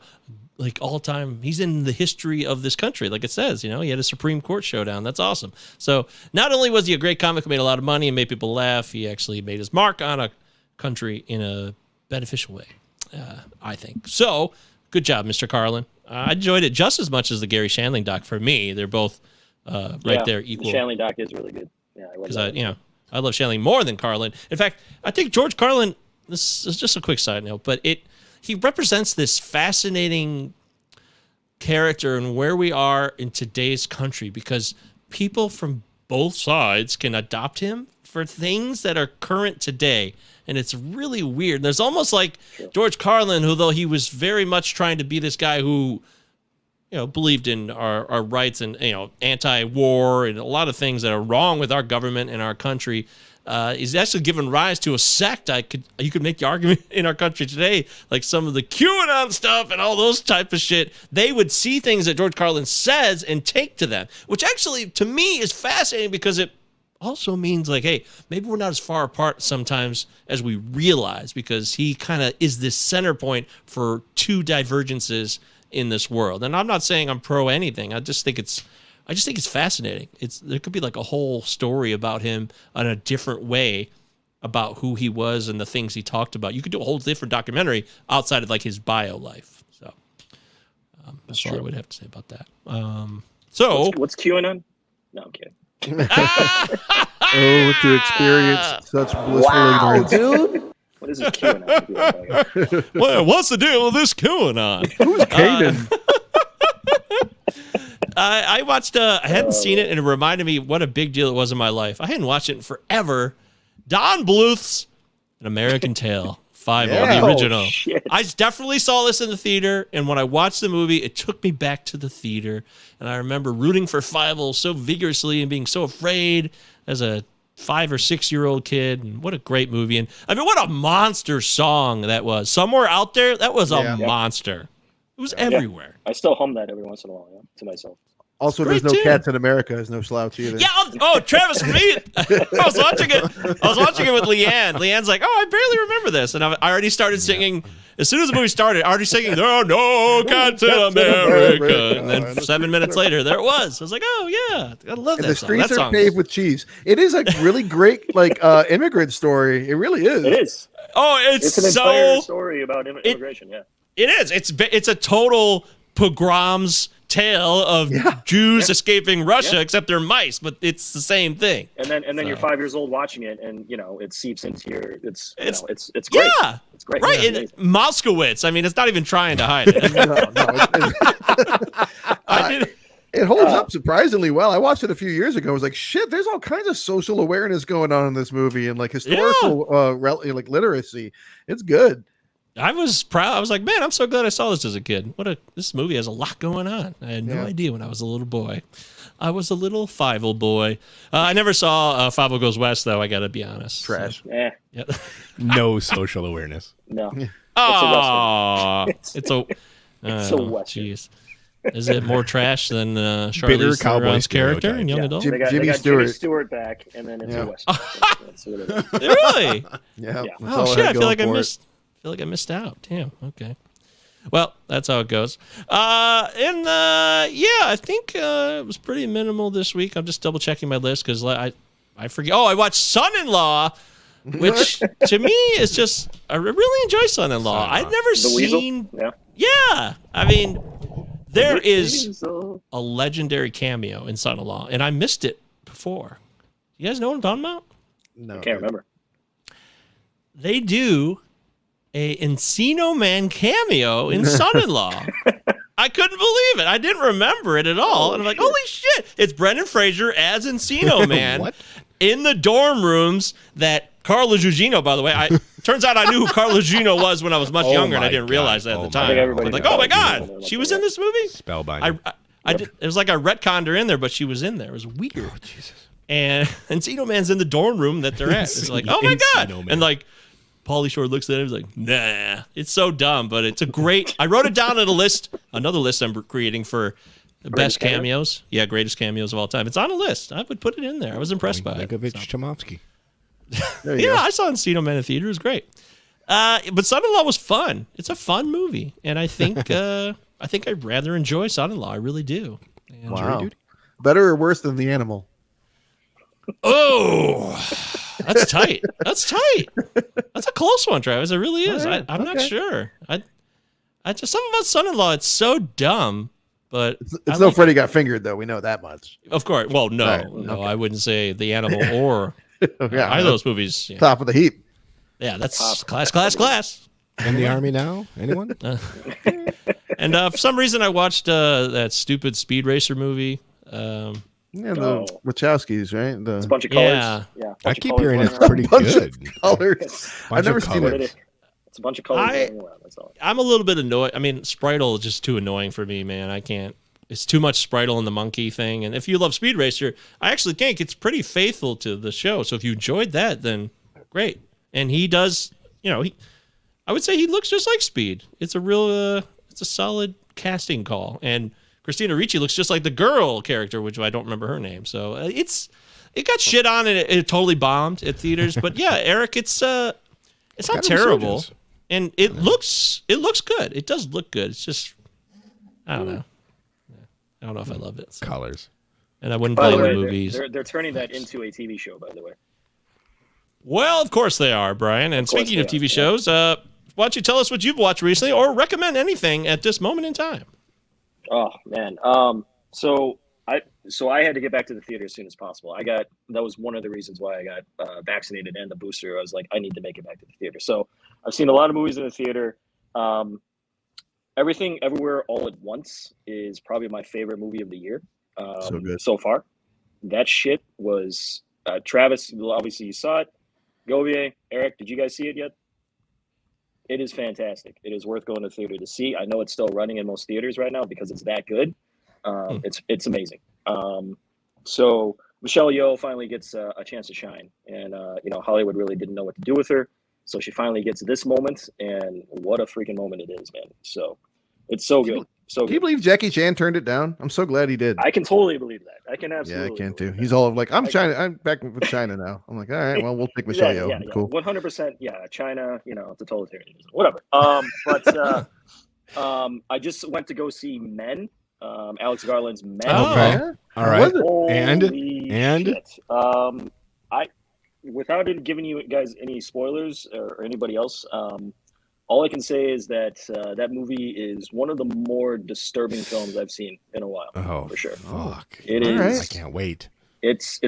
all-time. He's in the history of this country, like it says. You know, he had a Supreme Court showdown. That's awesome. So not only was he a great comic who made a lot of money and made people laugh, he actually made his mark on a country in a beneficial way, I think. So good job, Mr. Carlin. I enjoyed it just as much as the Gary Shandling doc. For me, they're both right there equal. The Shandling doc is really good. Yeah, because I love Shandling more than Carlin. In fact, I think George Carlin. This is just a quick side note, but he represents this fascinating character and where we are in today's country, because people from both sides can adopt him for things that are current today. And it's really weird. There's almost like George Carlin, who, though he was very much trying to be this guy who, believed in our rights and, anti-war and a lot of things that are wrong with our government and our country, is actually given rise to a sect. You could make the argument in our country today, like some of the QAnon stuff and all those type of shit. They would see things that George Carlin says and take to them, which actually to me is fascinating, because it also means like, hey, maybe we're not as far apart sometimes as we realize, because he kind of is this center point for two divergences in this world. And I'm not saying I'm pro anything. I just think it's fascinating. There could be like a whole story about him in a different way, about who he was and the things he talked about. You could do a whole different documentary outside of like his bio life. So that's all I would have to say about that. What's QAnon? No, I'm kidding. To experience such blissful ignorance, dude. What is this QAnon? Well, what's the deal with this QAnon? Who's Caden? I watched. I hadn't seen it, and it reminded me what a big deal it was in my life. I hadn't watched it in forever. Don Bluth's An American Tale, 5 the original. I definitely saw this in the theater, and when I watched the movie, it took me back to the theater, and I remember rooting for 5 so vigorously and being so afraid as a 5 or 6 year old kid. And what a great movie! And I mean, what a monster song that was. Somewhere Out There, that was a monster. It was everywhere. I still hum that every once in a while to myself. Also, there's no Cats in America. There's no slouch either. Yeah. Travis, for me, I was watching it with Leanne. Leanne's like, I barely remember this. And I already started singing. As soon as the movie started, already singing, there are no cats in America. And then 7 minutes later, there it was. I was like, oh, yeah. I love that song. The streets are paved with cheese. It is a really great immigrant story. It really is. It is. Oh, it's an entire story about immigration, It is. It's a total pogroms tale of Jews escaping Russia, except they're mice, but it's the same thing. And then you're 5 years old watching it, and it seeps into your. It's great. Yeah, it's great. Right, yeah, Moskowitz. I mean, it's not even trying to hide it. It holds up surprisingly well. I watched it a few years ago. I was like, shit, there's all kinds of social awareness going on in this movie, and like historical literacy. It's good. I was proud. I was like, man, I'm so glad I saw this as a kid. This movie has a lot going on. I had no idea when I was a little boy. I was a little 5-0 boy. I never saw 5-0 Goes West, though. I got to be honest. Trash. Yeah. No social awareness. No. Oh, it's a Western. Jeez. Is it more trash than Charlize Theron's character in Young Adult? They got Jimmy Stewart back, and then it's a Western. That's what it is. Really? Yeah. Oh shit! I feel like I missed out. Damn. Okay. Well, that's how it goes. I think it was pretty minimal this week. I'm just double checking my list because I forget. Oh, I watched Son-in-Law, which to me is just I really enjoy Son-in-Law. I'd never seen. Weasel? Yeah. I mean, there is a legendary cameo in Son-in-Law, and I missed it before. You guys know what I'm talking about? No, I can't remember. They do a Encino Man cameo in Son-in-Law. I couldn't believe it. I didn't remember it at all. And I'm like, holy shit. It's Brendan Fraser as Encino Man in the dorm rooms that Carla Gugino, by the way, turns out I knew who Carla Gugino was when I was much younger, and I didn't realize that at the time. I was like, oh my God, she was in this movie? Spellbinding. It was like I retconned her in there, but she was in there. It was weird. Oh, Jesus. And Encino Man's in the dorm room that they're at. It's like, oh my God. And like, Pauly Shore looks at him, he's like, nah. It's so dumb, but it's a great. I wrote it down on a list, another list I'm creating for the best cameos. Yeah, greatest cameos of all time. It's on a list. I would put it in there. I was impressed by it. Chomsky. Yeah, I saw Encino Man in theater. It was great. But Son-in-Law was fun. It's a fun movie, and I think I'd rather enjoy Son-in-Law. I really do. And Wow. Better or worse than The Animal? Oh, that's tight. That's tight. That's a close one, Travis. It really is. All right, I'm not okay. sure. I just something about Son-in-Law. It's so dumb, but It's no Freddy Got Fingered, though. We know that much. Of course. Well, no, Right, no, okay. I wouldn't say The Animal or Yeah, either of those movies. Yeah, Top of the heap. that's class. In the army now? Anyone? And for some reason, I watched that stupid Speed Racer movie. Yeah, the Wachowskis, right? It's a The bunch of colors. Yeah. Yeah. I bunch of keep colors hearing going it's around. pretty bunch good. of colors. I've Bunch never of seen colors. it. It's a bunch of colors I- going around. That's all. I'm a little bit annoyed. I mean, Spritle is just too annoying for me, man. I can't. It's too much Spritle and the monkey thing. And if you love Speed Racer, I actually think it's pretty faithful to the show. So if you enjoyed that, then great. And he does, I would say he looks just like Speed. It's a real, it's a solid casting call. And Christina Ricci looks just like the girl character, which I don't remember her name. So it got shit on and it totally bombed at theaters. But yeah, Eric, it's not got terrible. resurgence. And it looks good. It does look good. It's just, I don't know. I don't know if I loved it. So. Colors. And I wouldn't By the blame way, the movies. they're turning that into a TV show. By the way. Well, of course they are, Brian. And Of course speaking of they TV are, shows, why don't you tell us what you've watched recently or recommend anything at this moment in time? Oh man. So I had to get back to the theater as soon as possible. That was one of the reasons why I got vaccinated and the booster. I was like, I need to make it back to the theater. So I've seen a lot of movies in the theater. Everything Everywhere All at Once is probably my favorite movie of the year So good. so far. That shit was Travis. Obviously, you saw it. Govier, Eric, did you guys see it yet? It is fantastic. It is worth going to the theater to see. I know it's still running in most theaters right now because it's that good. It's amazing. So Michelle Yeoh finally gets a chance to shine, and Hollywood really didn't know what to do with her. So she finally gets this moment, and what a freaking moment it is, man. So it's so good. So Can you believe Jackie Chan turned it down? I'm so glad he did. I can totally believe that. I can Yeah, absolutely. I can too. believe that. He's all like, I'm China. I'm back with China now. I'm like, all right, well, we'll pick Michelle Yeoh. Yeah, Cool. 100%. Yeah, China. It's a totalitarianism. Whatever. I just went to go see Men. Alex Garland's Men. Oh, Okay. Yeah? All How right. was it? Holy And? shit. Without giving you guys any spoilers or anybody else, all I can say is that that movie is one of the more disturbing films I've seen in a while. Oh, for sure. fuck. It All is. right. I can't wait. It's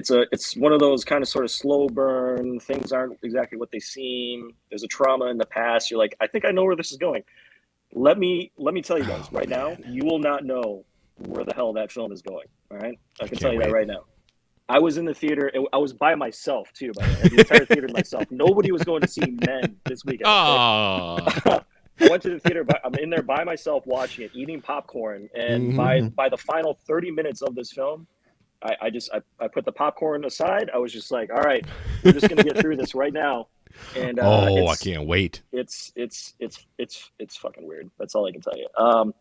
one of those kind of sort of slow burn. Things aren't exactly what they seem. There's a trauma in the past. You're like, I think I know where this is going. Let me tell you guys right now. You will not know where the hell that film is going. All right, I can tell you that right now. I was in the theater. I was by myself too. By the way, the entire theater to myself. Nobody was going to see Men this weekend. Oh, I went to the theater. I'm in there by myself watching it, eating popcorn, and by the final 30 minutes of this film, I put the popcorn aside. I was just like, all right, we're just gonna get through this right now. And I can't wait. It's fucking weird. That's all I can tell you.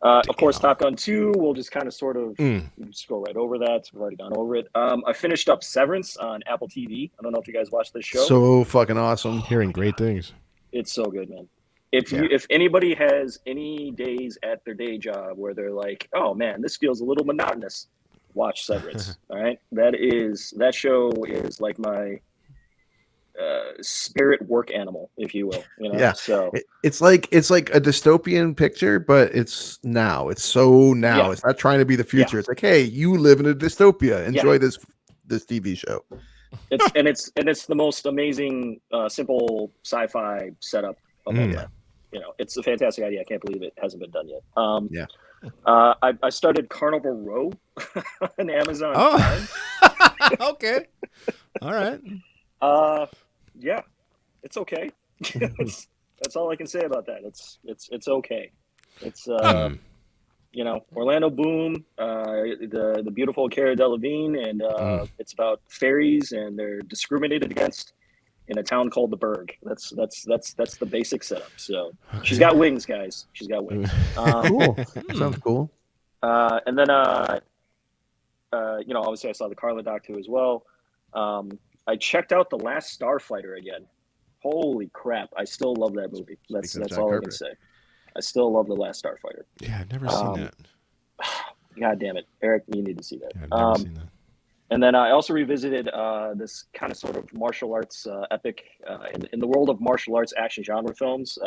Of course, Top Gun 2. We'll just kind of sort of just go right over that. We've already gone over it. I finished up Severance on Apple TV. I don't know if you guys watched this show. So fucking awesome. Hearing great things. It's so good, man. If anybody has any days at their day job where they're like, oh man, this feels a little monotonous, watch Severance. All right, that show is like my spirit work animal, if you will. Yeah. So It's like a dystopian picture, but it's now. It's so now. Yeah. It's not trying to be the future. It's like, hey, you live in a dystopia. Enjoy this TV show. it's the most amazing, simple sci-fi setup of all time. It's a fantastic idea. I can't believe it hasn't been done yet. I started Carnival Row on Amazon Prime. Okay. All right. Yeah, it's okay. That's all I can say about that. It's okay. It's Orlando Bloom, the beautiful Cara Delevingne, and it's about fairies, and they're discriminated against in a town called the Berg. That's the basic setup. So she's got wings, guys. She's got wings. Cool. Sounds cool. And then obviously I saw the Carlin doc too as well. I checked out The Last Starfighter again. Holy crap! I still love that movie. That's Speaking of that's Jack all I Kirby. can say. I still love The Last Starfighter. Yeah, I've never seen that. God damn it, Eric, you need to see that. Yeah, I've never seen that. And then I also revisited this kind of sort of martial arts epic in the world of martial arts action genre films.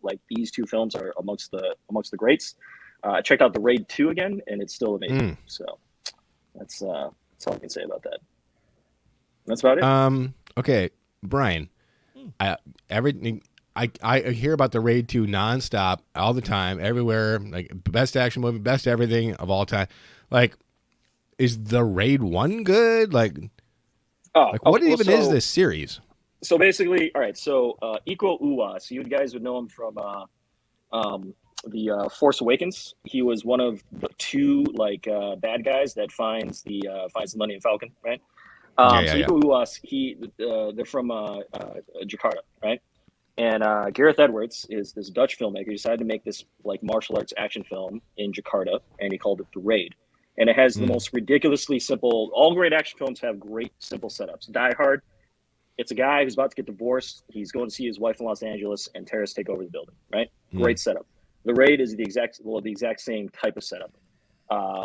Like these two films are amongst the greats. I checked out The Raid 2 again, and it's still amazing. So that's all I can say about that. That's about it. Okay, Brian. I hear about The Raid 2 nonstop all the time, everywhere. Like best action movie, best everything of all time. Like, is The Raid 1 good? Like what even is this series? So basically, all right. So Iko Uwais, you guys would know him from the Force Awakens. He was one of the two bad guys that finds the Millennium Falcon, right? Iko Uwais, they're from Jakarta, right? And Gareth Edwards is this Dutch filmmaker. He decided to make this like martial arts action film in Jakarta, and he called it The Raid. And it has the most ridiculously simple. All great action films have great simple setups. Die Hard, it's a guy who's about to get divorced. He's going to see his wife in Los Angeles, and terrorists take over the building. Right? Great setup. The Raid is the exact same type of setup.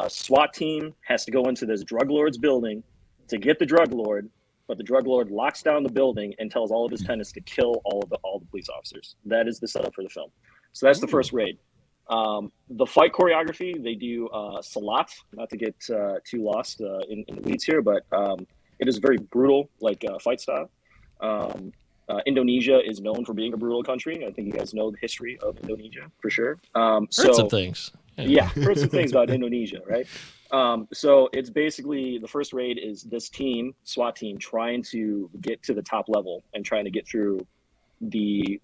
SWAT team has to go into this drug lord's building to get the drug lord, but the drug lord locks down the building and tells all of his tenants to kill all the police officers. That is the setup for the film. So that's the first Raid. The fight choreography, they do Salat, not to get too lost in the weeds here, but it is very brutal, fight style. Indonesia is known for being a brutal country. I think you guys know the history of Indonesia for sure. Heard some things. Yeah, heard some things about Indonesia, right? So it's basically the first Raid is this team, SWAT team, trying to get to the top level and trying to get through the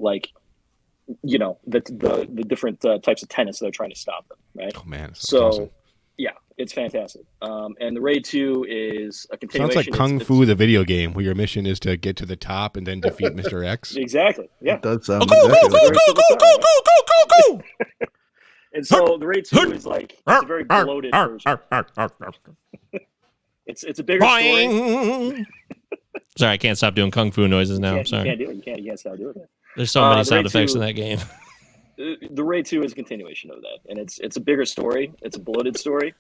the different types of tenants that are trying to stop them, right? Oh man, so awesome. Yeah, it's fantastic. And the Raid 2 is a continuation. Sounds like Kung Fu, the video game, where your mission is to get to the top and then defeat Mr. X. Exactly. Yeah, It does sound Go. And so the Raid 2 is like it's a very bloated version. It's a bigger story. Sorry, I can't stop doing kung fu noises now. I'm sorry. You can't do it. You can't stop doing it. There's so many the sound Raid effects 2 in that game. The Raid 2 is a continuation of that, and it's a bigger story. It's a bloated story,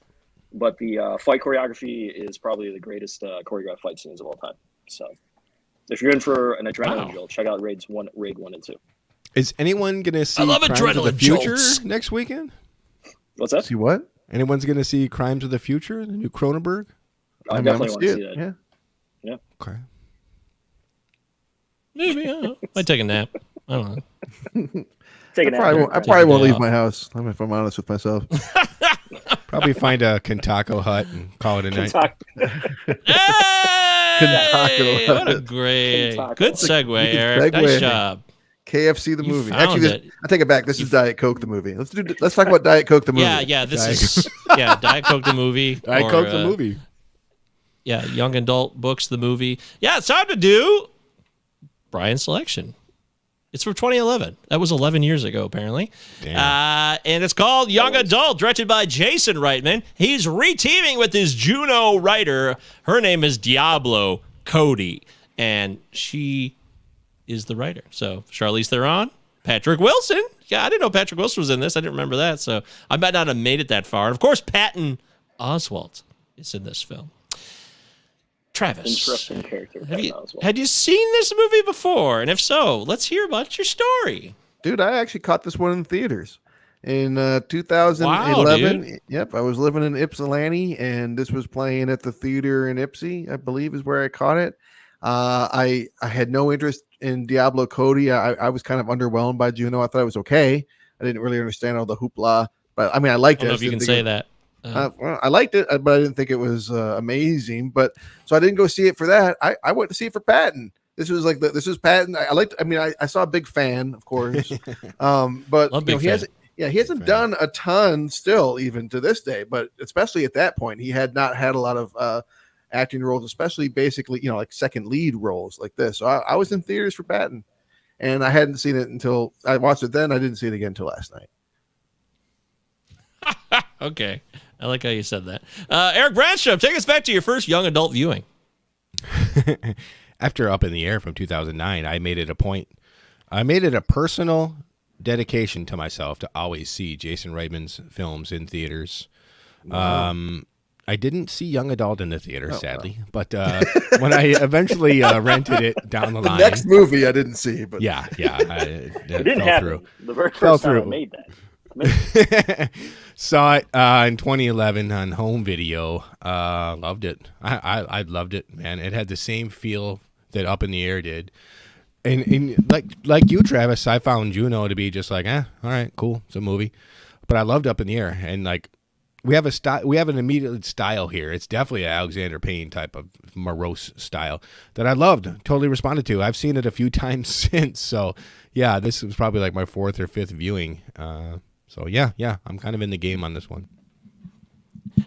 but the fight choreography is probably the greatest choreographed fight scenes of all time. So, if you're in for an adrenaline jolt, check out Raid 1 and 2. Is anyone going to see I love Crimes of the adrenaline Future jolts. next weekend? What's that? See what? Anyone's going to see Crimes of the Future, the new Cronenberg? I definitely want to see that. Yeah. Okay. Maybe. I might take a nap. I don't know. I probably won't leave my house. If I'm honest with myself. Probably find a Kentucky hut and call it a night. Hey! What a great, good segue, Eric. Nice job. KFC the You movie. found Actually, it. I take it back. This is Diet Coke the movie. Let's talk about Diet Coke the movie. Yeah. Diet Coke the movie. Diet Coke the movie. Yeah, Young Adult Books the movie. Yeah, it's time to do Brian's selection. It's from 2011. That was 11 years ago, apparently. And it's called Young Adult, directed by Jason Reitman. He's reteaming with his Juno writer. Her name is Diablo Cody, and she is the writer. So Charlize Theron, Patrick Wilson. Yeah, I didn't know Patrick Wilson was in this. I didn't remember that, so I might not have made it that far. And, of course, Patton Oswalt is in this film. Travis, Interesting character. had you seen this movie before? And if so, let's hear about your story. Dude, I actually caught this one in theaters in 2011. Wow, yep, I was living in Ypsilanti, and this was playing at the theater in Ypsi, I believe is where I caught it. I had no interest in Diablo Cody. I was kind of underwhelmed by Juno. I thought it was okay. I didn't really understand all the hoopla, but I mean, I liked I it. don't know if you can say that. Well, I liked it, but I didn't think it was amazing. But so I didn't go see it for that. I went to see it for Patton. This was this is Patton. I liked. I mean, I saw a big fan, of course. But he hasn't done a ton still, even to this day. But especially at that point, he had not had a lot of acting roles, especially basically, like second lead roles like this. So I was in theaters for Patton, and I hadn't seen it until I watched it. Then I didn't see it again until last night. Okay. I like how you said that. Eric Brandstrom, take us back to your first young adult viewing. after Up in the Air from 2009, I made it a personal dedication to myself to always see Jason Reitman's films in theaters. Wow. I didn't see Young Adult in the theater, sadly, but when I eventually rented it down the line, next movie I didn't see, but it didn't happen. The very first time I made that. Saw it in 2011 on home video. Loved it. I loved it, man. It had the same feel that Up in the Air did. And like you, Travis, I found Juno to be just like, all right, cool, it's a movie. But I loved Up in the Air, and like we have an immediate style here. It's definitely an Alexander Payne type of morose style that I loved, totally responded to. I've seen it a few times since, so yeah, this was probably like my 4th or 5th viewing. So yeah, I'm kind of in the game on this one.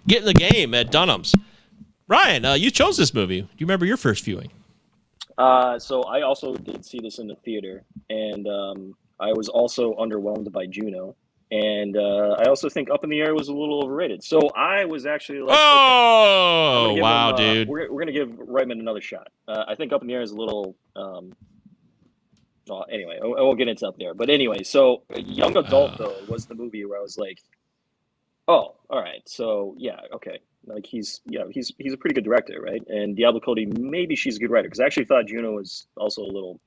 Get in the game at Dunham's. Ryan, you chose this movie. Do you remember your first viewing? So I also did see this in the theater, and I was also underwhelmed by Juno, and I also think Up in the Air was a little overrated. So I was actually like, okay, wow, dude, we're gonna give Reitman another shot. I think Up in the Air is a little. Well, anyway, I won't get into up there, but anyway, so Young Adult though was the movie where I was like, oh, all right, so yeah, okay. Like he's a pretty good director, right? And Diablo Cody, maybe she's a good writer, because I actually thought Juno was also a little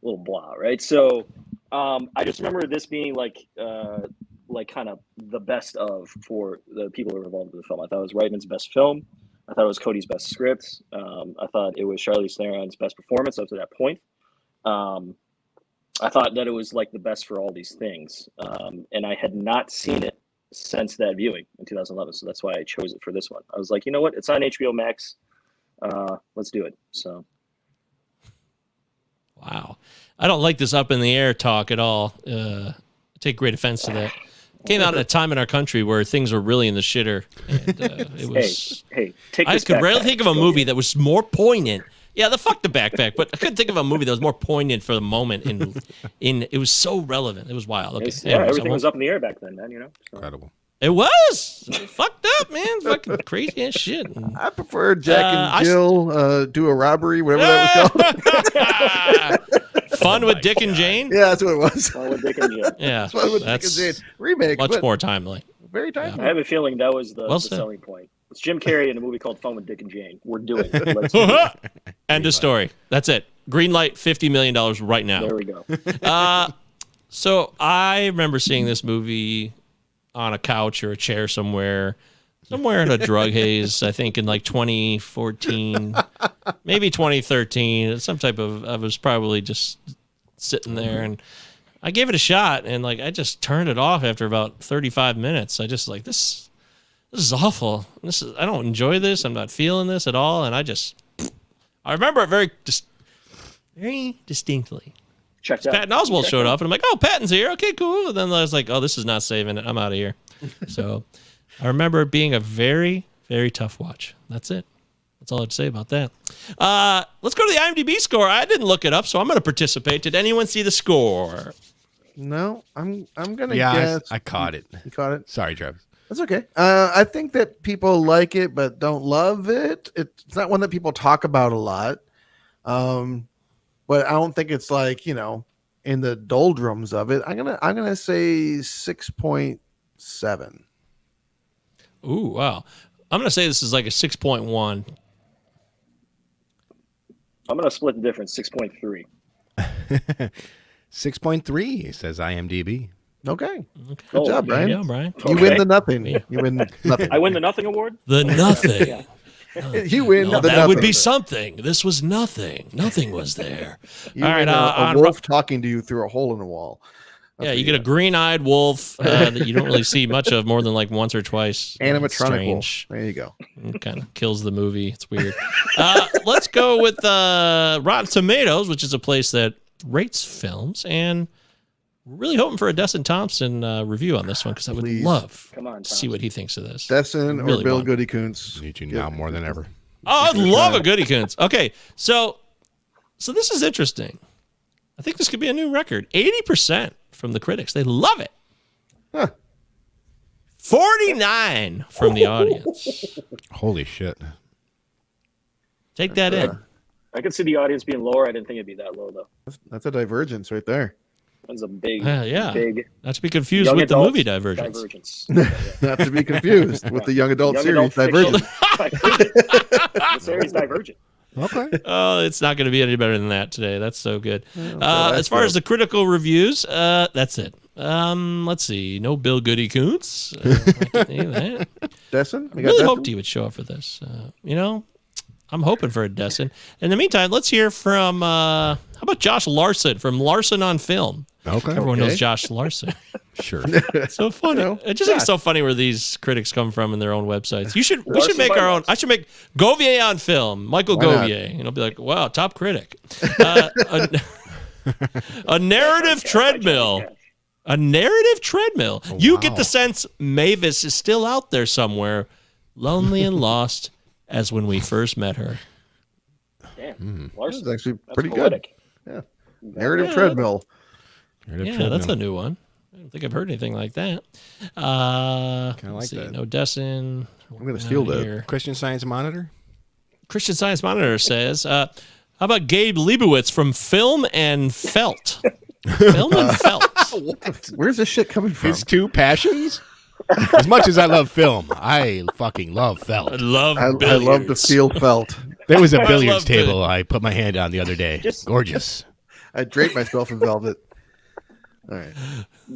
blah, right? So I just remember this being like kind of the best of for the people who were involved in the film. I thought it was Reitman's best film. I thought it was Cody's best script. I thought it was CHARLIZE THERON'S best performance up to that point. I thought that it was like the best for all these things, and I had not seen it since that viewing in 2011, so that's why I chose it for this one. I was like, you know what, it's on HBO Max, let's do it. So wow, I don't like this Up in the Air talk at all. I take great offense to that. Came out at a time in our country where things were really in the shitter, and it was take I this could backpack. rarely think of a movie that was more poignant. Yeah, fuck the backpack, but I couldn't think of a movie that was more poignant for the moment. In it was so relevant. It was wild. Okay, Everything was up in the air back then, man. You know, so. Incredible. It was fucked up, man. Fucking crazy ass shit. I prefer Jack and Jill do a robbery, whatever that was called. Fun with Dick and Jane. Yeah, that's what it was. Fun with Dick and Jane. Yeah, Fun with Dick and Jane remake. Much more timely. Very timely. I have a feeling that was the selling point. It's Jim Carrey in a movie called Fun with Dick and Jane. We're doing it. Let's do it. End of story. That's it. Green light, $50 million right now. There we go. So I remember seeing this movie on a couch or a chair somewhere in a drug haze, I think in like 2014, maybe 2013. Some type of, I was probably just sitting there, and I gave it a shot, and like I just turned it off after about 35 minutes. I just like, this is awful. I don't enjoy this. I'm not feeling this at all. And I remember it very distinctly. Checked out. Patton Oswalt showed up, and I'm like, oh, Patton's here. Okay, cool. And then I was like, oh, this is not saving it. I'm out of here. So I remember it being a very, very tough watch. That's it. That's all I have to say about that. Let's go to the IMDb score. I didn't look it up, so I'm going to participate. Did anyone see the score? No, I'm gonna guess. I caught it. You caught it? Sorry, Travis. That's okay. I think that people like it but don't love it. It's not one that people talk about a lot. But I don't think it's like, in the doldrums of it. I'm gonna say 6.7. Ooh, wow. I'm gonna say this is like a 6.1. I'm gonna split the difference. 6.3. 6.3 says IMDb. Okay. Good job, Brian. Yeah, Brian. You win the nothing. You win nothing. I win the nothing award. The nothing. Yeah. You win No, the that nothing. would be something. This was nothing. Nothing was there. You All right, win a wolf talking to you through a hole in the wall. Yeah, you get a green-eyed wolf that you don't really see much of, more than like once or twice. Animatronic wolf. There you go. Kind of kills the movie. It's weird. Let's go with Rotten Tomatoes, which is a place that rates films, and we're really hoping for a Desson Thompson review on this one, because I would love to see what he thinks of this. Desson or Bill Goody Koontz. Need you now more than ever. Oh, I'd love a Goody Koontz. Okay, so this is interesting. I think this could be a new record. 80% from the critics. They love it. Huh. 49 from the audience. Holy shit. Take that in. I could see the audience being lower. I didn't think it'd be that low though. That's a divergence right there. That's a big, Yeah. big. Not to be confused young with the adult movie Divergence. Not to be confused with the young adult Young series adult Divergent. The series Divergent. Okay. Oh, it's not going to be any better than that today. That's so good. that's As far good. as the critical reviews, that's it. Let's see. No Bill Goody Koontz. I can name that. Desson? We I got really Desson? hoped he would show up for this. I'm hoping for a Desson. In the meantime, let's hear from, how about Josh Larson from Larson on Film? Okay. Everyone knows Josh Larson. Sure. So funny. You know, It just is so funny where these critics come from in their own websites. We should Larson make our own. Finance. I should make Govier on Film, Michael Why not? Govier, and it'll be like, wow, top critic. A narrative treadmill. A narrative treadmill. You get the sense Mavis is still out there somewhere, lonely and lost as when we first met her. Damn. This Larson. is actually That's pretty poetic. good. Narrative Yeah. treadmill. Yeah, that's a new one. I don't think I've heard anything like that. like Let's see. that. No Desson. I'm going to steal that. Here. Christian Science Monitor. Christian Science Monitor says, how about Gabe Leibowitz from Film and Felt? Film and Felt. Where's this shit coming from? His two passions. As much as I love film, I fucking love I felt. love I billiards. love to feel felt. There was a I billiards love table I put my hand on the other day. Just- Gorgeous. I drape myself in velvet. All right.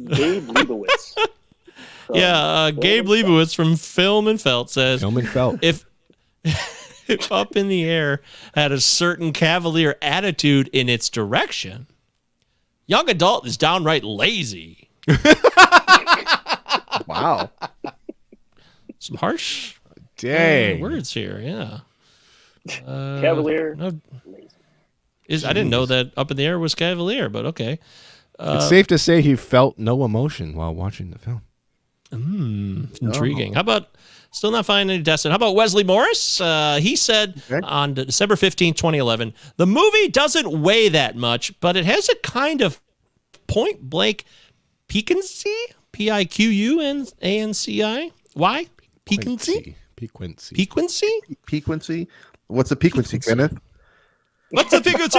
Gabe Leibowitz. Gabe Leibowitz from Film and Felt says, Film and felt. if Up in the Air had a certain cavalier attitude in its direction, Young Adult is downright lazy. Wow. Some harsh Dang. words here, yeah. Cavalier. No, I didn't know that Up in the Air was cavalier, but okay. It's safe to say he felt no emotion while watching the film. Intriguing. How about, still not finding any Destin. How about Wesley Morris? He said on December 15, 2011, the movie doesn't weigh that much, but it has a kind of point blank piquancy. Piquancy. Why? Piquancy? Piquancy. Piquancy? Piquancy? What's a piquancy, Kenneth? What's the piquancy?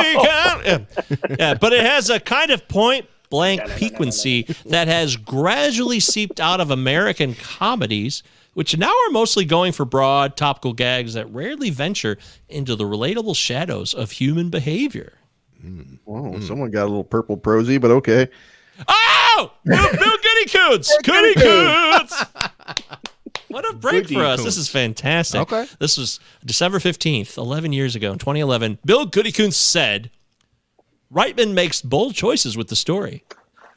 Yeah, but it has a kind of point blank piquancy that has gradually seeped out of American comedies, which now are mostly going for broad, topical gags that rarely venture into the relatable shadows of human behavior. Whoa, someone got a little purple prosy, but okay. Oh! Bill Goody Koontz! Goody Koontz! What a break Goody for us. Koontz. This is fantastic. Okay. This was December 15th, 11 years ago, in 2011. Bill Goody Koontz said, Reitman makes bold choices with the story.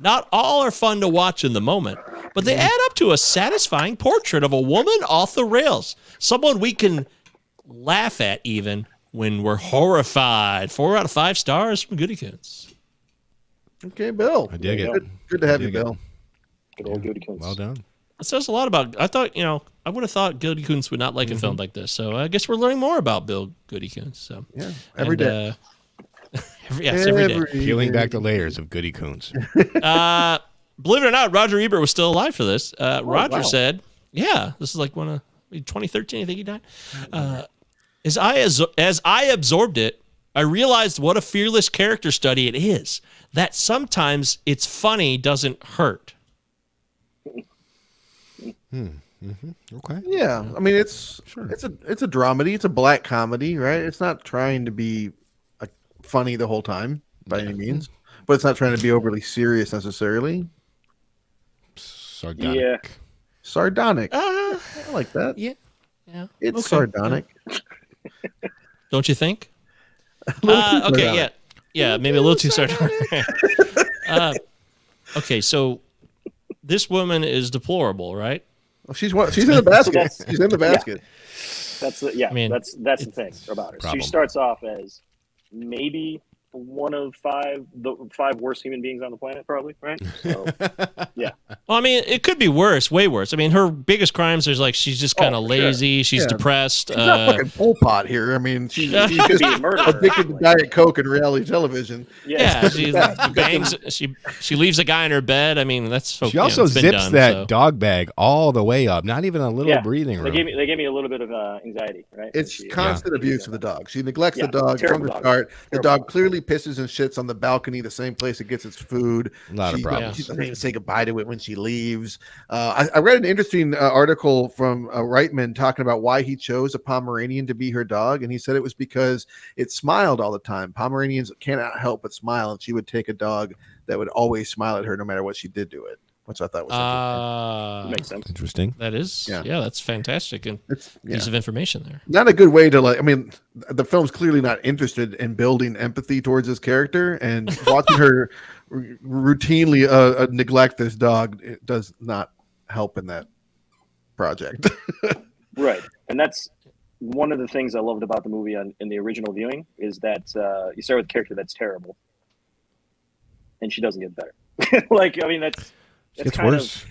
Not all are fun to watch in the moment, but they add up to a satisfying portrait of a woman off the rails. Someone we can laugh at even when we're horrified. 4 out of 5 stars from Goody Koontz. Okay, Bill. I dig it. Good to have you, dig it. Bill. Good old Goody Koontz. Well done. It says a lot about, I thought, I would have thought Goody Koontz would not like a film like this. So I guess we're learning more about Bill Goody Koontz. So Yeah, every day. every day. Peeling back the layers of Goody Koontz. Believe it or not, Roger Ebert was still alive for this. Roger wow. said, this is like 2013, I think he died. As I absorbed it, I realized what a fearless character study it is. That sometimes it's funny doesn't hurt. Okay. Yeah, I mean it's a dramedy. It's a black comedy, right? It's not trying to be funny the whole time by any means, but it's not trying to be overly serious necessarily. Sardonic. Yeah. Sardonic. I like that. Yeah. It's Okay. sardonic. Don't you think? little too Okay, sardonic. yeah, maybe a little too sardonic. Okay, so this woman is deplorable, right? Well, she's in the basket. She's in the basket. That's the I mean, that's the thing about her. Problem. She starts off as maybe one of the 5 worst human beings on the planet, probably, right? So, yeah. Well, I mean, it could be worse, way worse. I mean, her biggest crimes is like she's just kind of lazy, she's depressed. She's not fucking Pol Pot here. I mean, she could be a murderer. Addicted to Diet Coke and reality television. Yeah, she bangs. She leaves a guy in her bed. I mean, that's she also zips that dog bag all the way up. Not even a little breathing room. They gave me a little bit of anxiety. Right? It's constant abuse of the dog. She neglects the dog from the start. The dog clearly pisses and shits on the balcony, the same place it gets its food. A lot of problems. She doesn't even say goodbye to it when she leaves. I read an interesting article from Reitman talking about why he chose a Pomeranian to be her dog, and he said it was because it smiled all the time. Pomeranians cannot help but smile, and she would take a dog that would always smile at her no matter what she did to it, which I thought was interesting. Makes sense. Interesting. That is, that's fantastic and piece of information there. Not a good way to I mean, the film's clearly not interested in building empathy towards this character, and watching her routinely neglect this dog, it does not help in that project. Right, and that's one of the things I loved about the movie in the original viewing is that you start with a character that's terrible, and she doesn't get better. I mean, that's gets worse.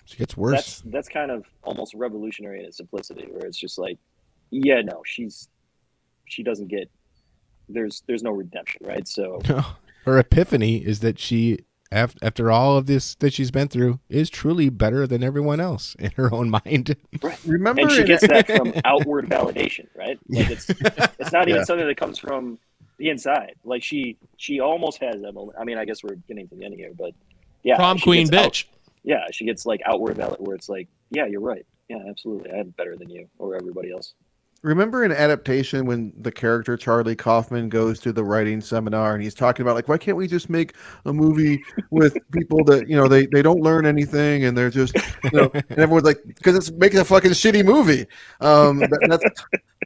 She gets worse. That's kind of almost revolutionary in its simplicity, where it's just like, yeah, no, she doesn't get. There's no redemption, right? So her epiphany is that she, after all of this that she's been through, is truly better than everyone else in her own mind. Right. Remember, and she gets that from outward validation, right? Like it's not even something that comes from the inside. Like she almost has that moment. I mean, I guess we're getting to the end here, but yeah, prom queen bitch. She gets like outward valid, where it's like, yeah, you're right. Yeah, absolutely, I'm better than you or everybody else. Remember in Adaptation when the character Charlie Kaufman goes to the writing seminar and he's talking about, like, why can't we just make a movie with people that, they don't learn anything and they're just, and everyone's like, because it's making a fucking shitty movie.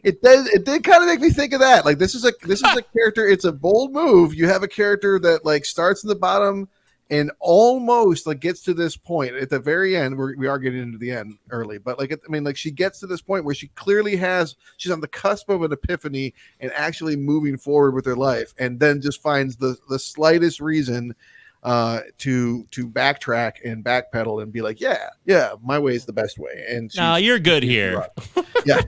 It did kind of make me think of that. Like, this is a character. It's a bold move. You have a character that like starts in the bottom and almost like gets to this point at the very end. We are getting into the end early, but she gets to this point where she clearly she's on the cusp of an epiphany and actually moving forward with her life, and then just finds the slightest reason to backtrack and backpedal and be like, yeah, my way is the best way. And no, you're good here. Yeah,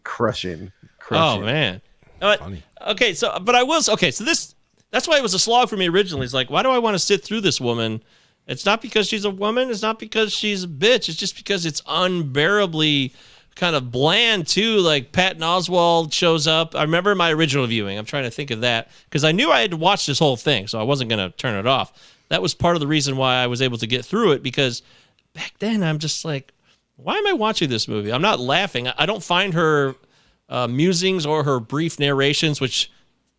crushing. Oh man. Okay, so that's why it was a slog for me originally. It's like, why do I want to sit through this woman? It's not because she's a woman. It's not because she's a bitch. It's just because it's unbearably kind of bland, too. Like, Patton Oswalt shows up. I remember my original viewing. I'm trying to think of that because I knew I had to watch this whole thing, so I wasn't going to turn it off. That was part of the reason why I was able to get through it, because back then I'm just like, why am I watching this movie? I'm not laughing. I don't find her musings or her brief narrations, which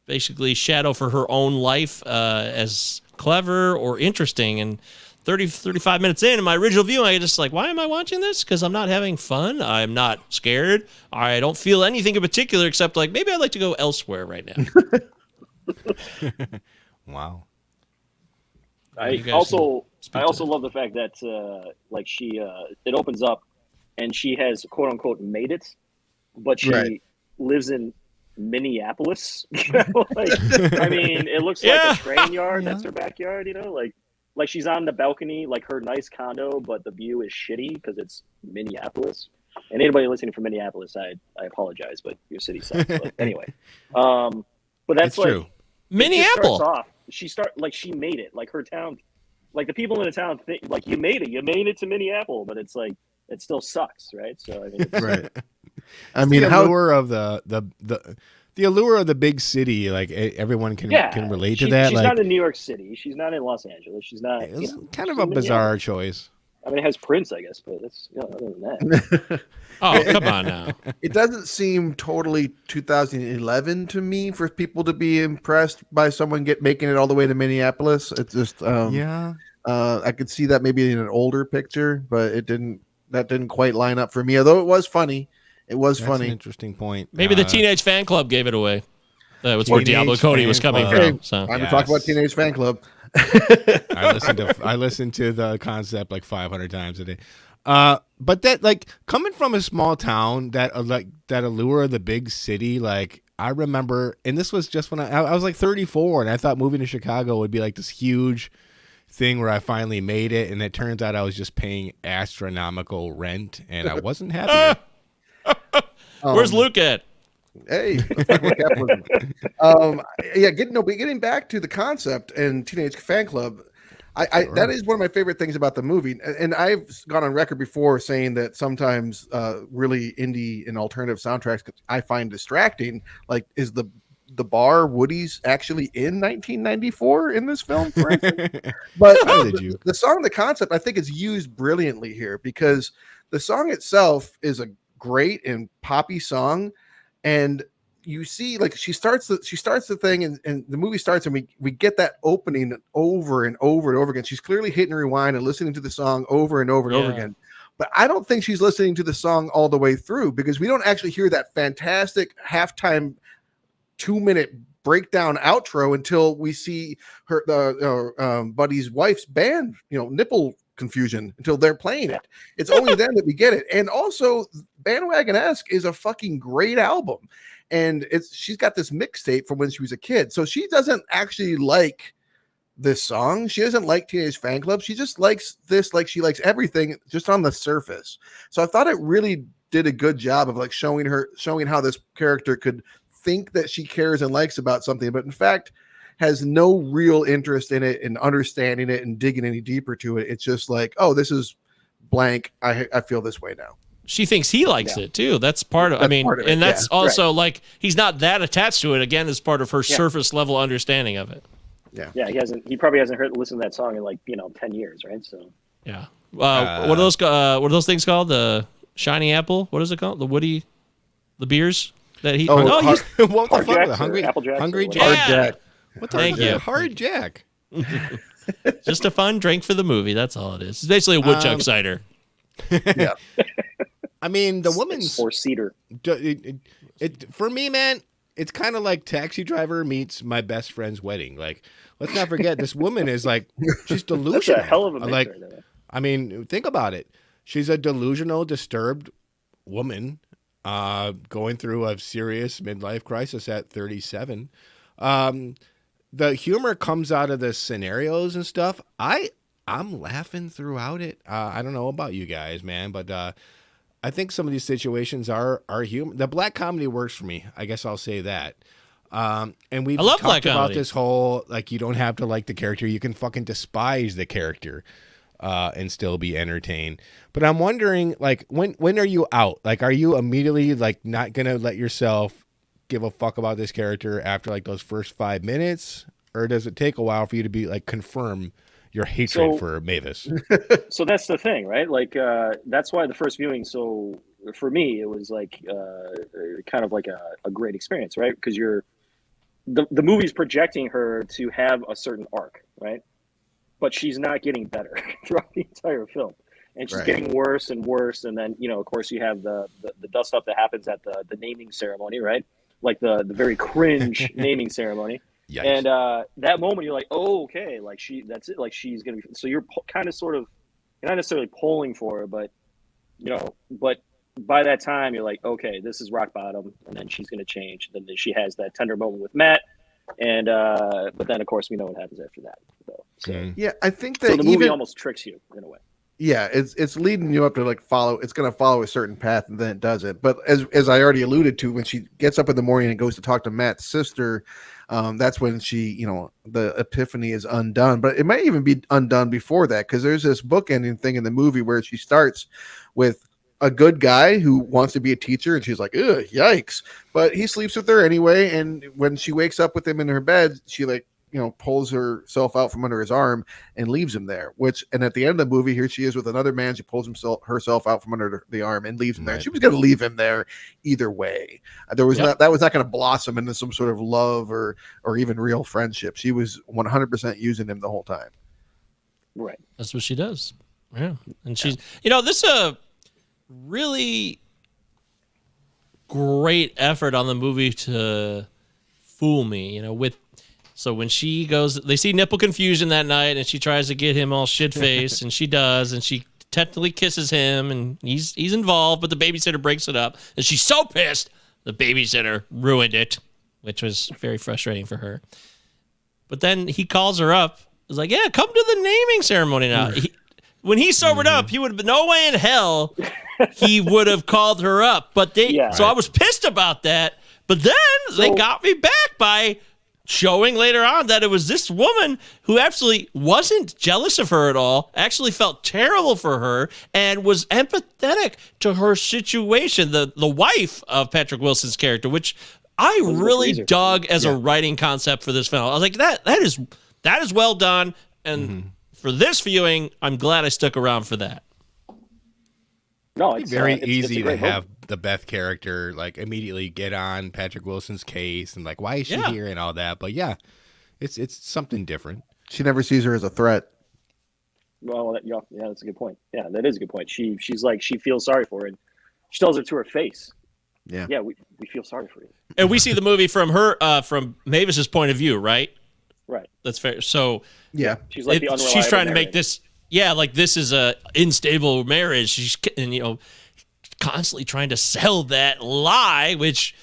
basically shadow for her own life, as clever or interesting. And 35 minutes in my original viewing, I just like, why am I watching this? Because I'm not having fun. I'm not scared. I don't feel anything in particular except like, maybe I'd like to go elsewhere right now. Wow. I also love the fact that it opens up and she has quote unquote made it, but she lives in Minneapolis. I mean, it looks like a train yard. That's her backyard. Like she's on the balcony, like her nice condo, but the view is shitty because it's Minneapolis. And anybody listening from Minneapolis, I apologize, but your city sucks. But anyway, but that's true. Minneapolis. She made it. Like her town, like the people in the town think like you made it to Minneapolis, but it's like it still sucks, right? So I mean, right. I mean, the allure of the allure of the big city, like everyone can relate to that. She's not in New York City. She's not in Los Angeles. She's not. It's kind of a bizarre choice. I mean, it has Prince, I guess, but it's other than that. Oh, come on now. It doesn't seem totally 2011 to me for people to be impressed by someone making it all the way to Minneapolis. It's just I could see that maybe in an older picture, but that didn't quite line up for me. Although it was funny. That's funny. An interesting point. Maybe the Teenage Fan Club gave it away. That was where Diablo Cody was coming from. So I'm to talk about Teenage Fan Club. I listened to the concept like 500 times a day. But that, like, coming from a small town, that allure of the big city, like, I remember, and this was just when I was like 34, and I thought moving to Chicago would be like this huge thing where I finally made it, and it turns out I was just paying astronomical rent, and I wasn't happy. Where's Luke at? Hey, getting back to the concept and Teenage Fan Club, that is one of my favorite things about the movie, and I've gone on record before saying that sometimes really indie and alternative soundtracks I find distracting. Like, is the bar Woody's actually in 1994 in this film, for instance? But the song, the concept, I think is used brilliantly here, because the song itself is a great and poppy song. And you see, like, she starts the thing, and the movie starts, and we get that opening over and over and over again. She's clearly hitting rewind and listening to the song over and over and over again. But I don't think she's listening to the song all the way through, because we don't actually hear that fantastic halftime 2-minute breakdown outro until we see her buddy's wife's band, nipple confusion, until they're playing it. It's only then that we get it. And also, Bandwagon-esque is a fucking great album, and she's got this mixtape from when she was a kid, so she doesn't actually like this song. She doesn't like Teenage Fan Club. She just likes this, like she likes everything just on the surface. So I thought it really did a good job of like showing how this character could think that she cares and likes about something, but in fact has no real interest in it and understanding it and digging any deeper to it. It's just like, oh, this is blank. I feel this way now. She thinks he likes it too. That's part of, and that's also like, he's not that attached to it. Again, as part of her surface level understanding of it. Yeah. He probably hasn't listened to that song in like, 10 years. Right. So, yeah. What are those things called? The Shiny Apple? What is it called? The beers that he, what the fuck? Hungry Jack. Hard Jack. What the Thank you. Hard Jack. Just a fun drink for the movie. That's all it is. It's basically a woodchuck cider. Yeah. I mean, the woman's four-seater. For me, man, it's kind of like Taxi Driver meets My Best Friend's Wedding. Like, let's not forget, this woman is like, she's delusional. That's a hell of a mix right there. I mean, think about it. She's a delusional, disturbed woman going through a serious midlife crisis at 37. The humor comes out of the scenarios and stuff. I'm laughing throughout it. I don't know about you guys, man, but I think some of these situations are humor. The black comedy works for me. I guess I'll say that. And we've talked about this whole, like, you don't have to like the character. You can fucking despise the character and still be entertained. But I'm wondering, like, when are you out? Like, are you immediately, like, not going to let yourself give a fuck about this character after, like, those first 5 minutes? Or does it take a while for you to be, like, confirm your hatred for Mavis? So that's the thing, right? Like, that's why the first viewing, so for me, it was like kind of like a great experience, right? Because the movie's projecting her to have a certain arc, right? But she's not getting better throughout the entire film. And she's getting worse and worse. And then, of course, you have the dust up that happens at the naming ceremony, right? Like the very cringe naming ceremony. Yikes. And that moment, you're like, oh, okay, like that's it. Like she's gonna be. So you're kind of sort of, you're not necessarily polling for her, but but by that time, you're like, okay, this is rock bottom, and then she's gonna change. Then she has that tender moment with Matt, and but then of course we know what happens after that. So yeah, I think that the movie almost tricks you in a way. Yeah, it's leading you up to like follow. It's going to follow a certain path, and then it doesn't. But as I already alluded to, when she gets up in the morning and goes to talk to Matt's sister, that's when she, the epiphany is undone. But it might even be undone before that, because there's this bookending thing in the movie where she starts with a good guy who wants to be a teacher, and she's like, ugh, yikes. But he sleeps with her anyway, and when she wakes up with him in her bed, she pulls herself out from under his arm and leaves him there. And at the end of the movie, here she is with another man. She pulls herself out from under the arm and leaves him there. She was going to leave him there either way. That was not going to blossom into some sort of love or even real friendship. She was 100% using him the whole time. Right. That's what she does. Yeah. And she's, this is a really great effort on the movie to fool me, So when she goes, they see nipple confusion that night, and she tries to get him all shit-faced, and she does, and she technically kisses him, and he's involved, but the babysitter breaks it up, and she's so pissed the babysitter ruined it. which was very frustrating for her. But then he calls her up. He's like, yeah, come to the naming ceremony now. When he sobered up, he would have been no way in hell he would have called her up. But I was pissed about that. But then they got me back by showing later on that it was this woman who absolutely wasn't jealous of her at all, actually felt terrible for her, and was empathetic to her situation. The wife of Patrick Wilson's character, which I really dug as a writing concept for this film. I was like, that is well done. And for this viewing, I'm glad I stuck around for that. No, it's very easy to have the Beth character like immediately get on Patrick Wilson's case and like, why is she here and all that. But yeah, it's something different. She never sees her as a threat. Well, that's a good point. Yeah, that is a good point. She's like, she feels sorry for her. And she tells her to her face. Yeah, we feel sorry for you. And we see the movie from her, from Mavis's point of view, right? Right. That's fair. So yeah, she's like she's trying to make this. Yeah, like this is a unstable marriage. She's constantly trying to sell that lie, which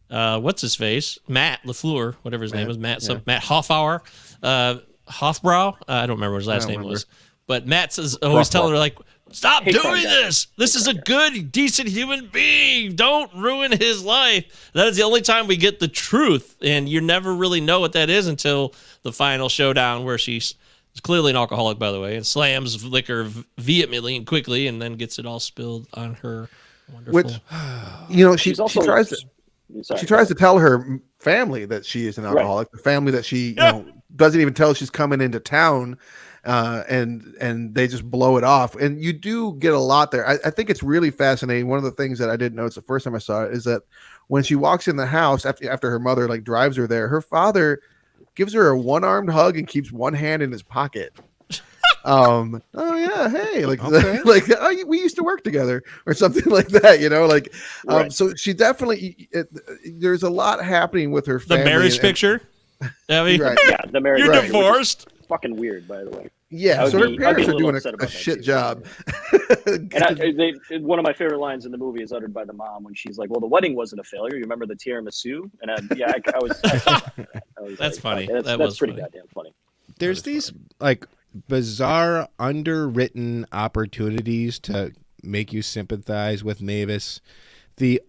what's his face? Matt LaFleur, whatever his name is, Matt Hoffbauer, Hofbrau. I don't remember what his last name was. But Matt's always telling her like, stop doing this. This is a good, decent human being. Don't ruin his life. That is the only time we get the truth, and you never really know what that is until the final showdown where she's clearly an alcoholic, by the way, and slams liquor vehemently and quickly, and then gets it all spilled on her. Wonderful. Which, she tries to tell her family that she is an alcoholic. Right. The family that she doesn't even tell she's coming into town, and they just blow it off. And you do get a lot there. I think it's really fascinating. One of the things that I didn't notice the first time I saw it is that when she walks in the house after her mother like drives her there, her father gives her a one-armed hug and keeps one hand in his pocket. Oh yeah, hey, like we used to work together or something like that, So she definitely there's a lot happening with her family. The marriage picture. I mean, the marriage. You're divorced. Fucking weird, by the way. Yeah, so her parents are doing a shit job. And one of my favorite lines in the movie is uttered by the mom when she's like, "Well, the wedding wasn't a failure. You remember the tiramisu?" And I was that's funny. That's pretty goddamn funny. There's these like bizarre underwritten opportunities to make you sympathize with Mavis. The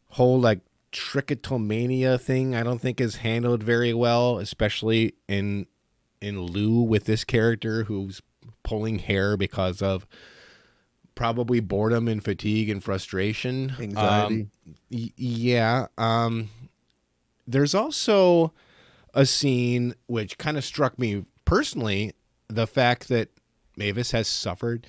whole like trichotillomania thing I don't think is handled very well, especially in Lou with this character who's pulling hair because of probably boredom and fatigue and frustration, anxiety. There's also a scene which kind of struck me personally, the fact that Mavis has suffered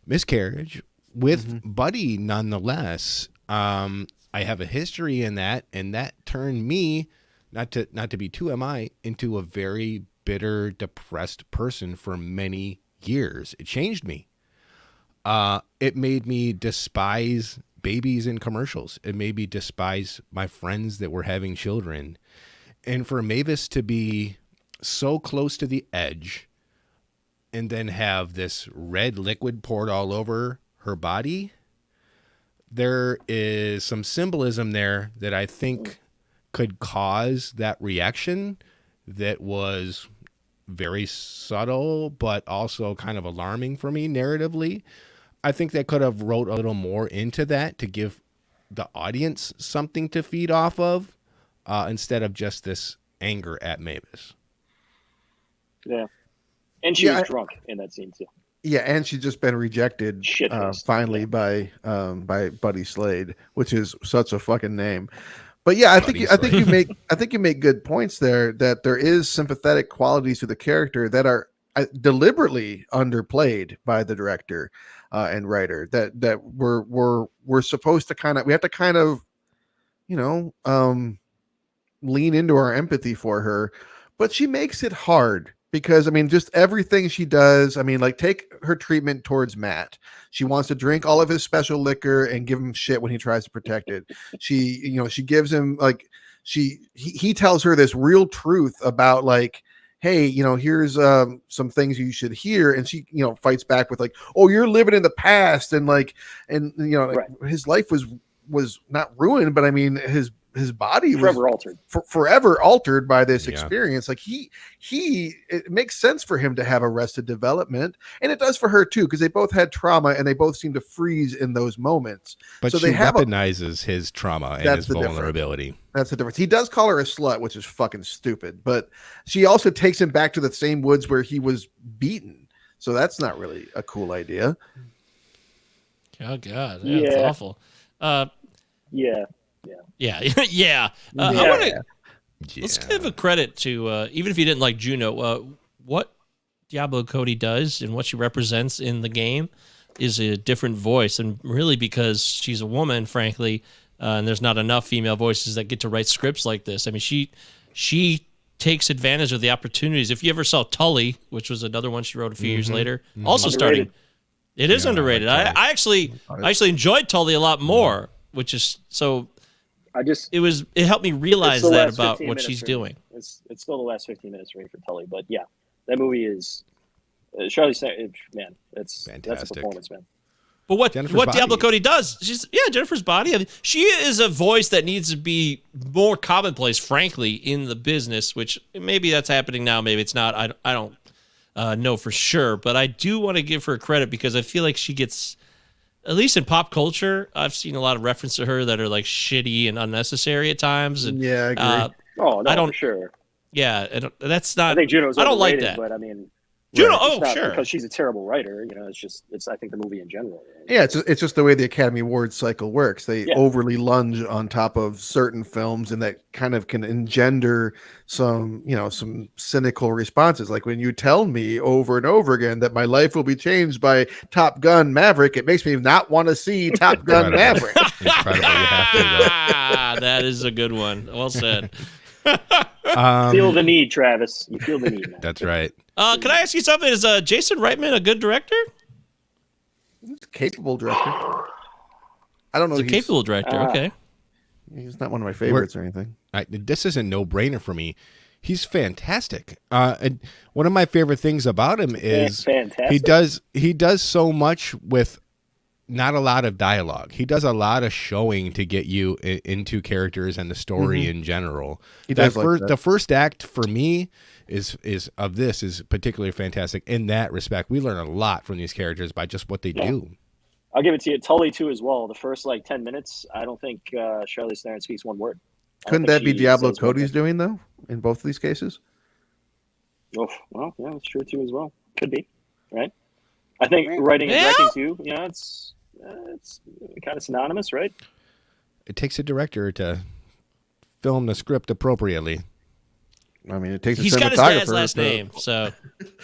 miscarriage with Buddy nonetheless. I have a history in that, and that turned me, not to be too MI, into a very bitter, depressed person for many years. It changed me. It made me despise babies in commercials. It made me despise my friends that were having children. And for Mavis to be so close to the edge and then have this red liquid poured all over her body, there is some symbolism there that I think could cause that reaction that was very subtle, but also kind of alarming for me narratively. I think they could have wrote a little more into that to give the audience something to feed off of, instead of just this anger at Mavis. Yeah. And she was drunk in that scene too. Yeah, and she's just been rejected finally by Buddy Slade, which is such a fucking name. But yeah, I think you make good points there, that there is sympathetic qualities to the character that are deliberately underplayed by the director and writer, that we're supposed to we have to kind of lean into our empathy for her, but she makes it hard. Because, I mean, just everything she does, I mean, like, take her treatment towards Matt. She wants to drink all of his special liquor and give him shit when he tries to protect it. She gives him, like, he tells her this real truth about, like, hey, here's some things you should hear. And she, fights back with, like, oh, you're living in the past. And, like, his life was was not ruined, but I mean his body was Forever altered. forever altered by this Yeah. experience. Like it makes sense for him to have arrested development, and it does for her too, because they both had trauma and they both seem to freeze in those moments. But so she they have weaponizes his trauma and That's his the difference. vulnerability. That's the difference. He does call her a slut, which is fucking stupid, but she also takes him back to the same woods where he was beaten. So that's not really a cool idea. Oh God, that's Yeah. awful. Yeah. Yeah, yeah. I Yeah. want to Yeah. let's give a credit to even if you didn't like Juno, what Diablo Cody does and what she represents in the game is a different voice, and really because she's a woman, frankly, and there's not enough female voices that get to write scripts like this. I mean, she takes advantage of the opportunities. If you ever saw Tully, which was another one she wrote a few years later, also Underrated. starting. It is Yeah, underrated. I like I actually enjoyed Tully a lot more, which is so. I just It helped me realize it's the that last about 15 what minutes she's for me. doing. It's still the last 15 minutes for me for Tully, but yeah, that movie is Charlize Theron. Man, that's a Fantastic. performance, man. But what Jennifer's Diablo Body. Cody does, Jennifer's Body. I mean, she is a voice that needs to be more commonplace, frankly, in the business. Which maybe that's happening now, maybe it's not. I don't know for sure, but I do want to give her credit because I feel like she gets, at least in pop culture, I've seen a lot of reference to her that are like shitty and unnecessary at times. And Yeah, I agree. Oh no, I don't- for sure. that's not. I think Juno's I don't like overrated, that. but I mean, Juno, it's not sure. because she's a terrible writer. You know, it's I think the movie in general. Yeah, it's just the way the Academy Awards cycle works. They Yeah. overly lunge on top of certain films, and that kind of can engender some cynical responses. Like when you tell me over and over again that my life will be changed by Top Gun Maverick, it makes me not want to see Top Gun Incredible. Maverick. Incredible. You have to, though. That is a good one. Well said. Feel the need, Travis. You feel the need. Man. That's right. Can I ask you something? Is Jason Reitman a good director? He's a capable director. I don't know. He's a capable director. Okay. He's not one of my favorites or anything. This is a no-brainer for me. He's fantastic. And one of my favorite things about him is fantastic. he does so much with not a lot of dialogue. He does a lot of showing to get you into characters and the story in general. He does like that. The first act for me is particularly fantastic in that respect. We learn a lot from these characters by just what they do. I'll give it to you. Tully too as well. The first 10 minutes, I don't think Charlize Theron speaks one word. Couldn't that be Diablo Cody's doing though? In both of these cases? Oh, well, yeah, that's true too as well. Could be, right? I think writing and directing too. You know, it's kind of synonymous, right? It takes a director to film the script appropriately. I mean, it takes a He's got his cinematographer dad's last to- name, so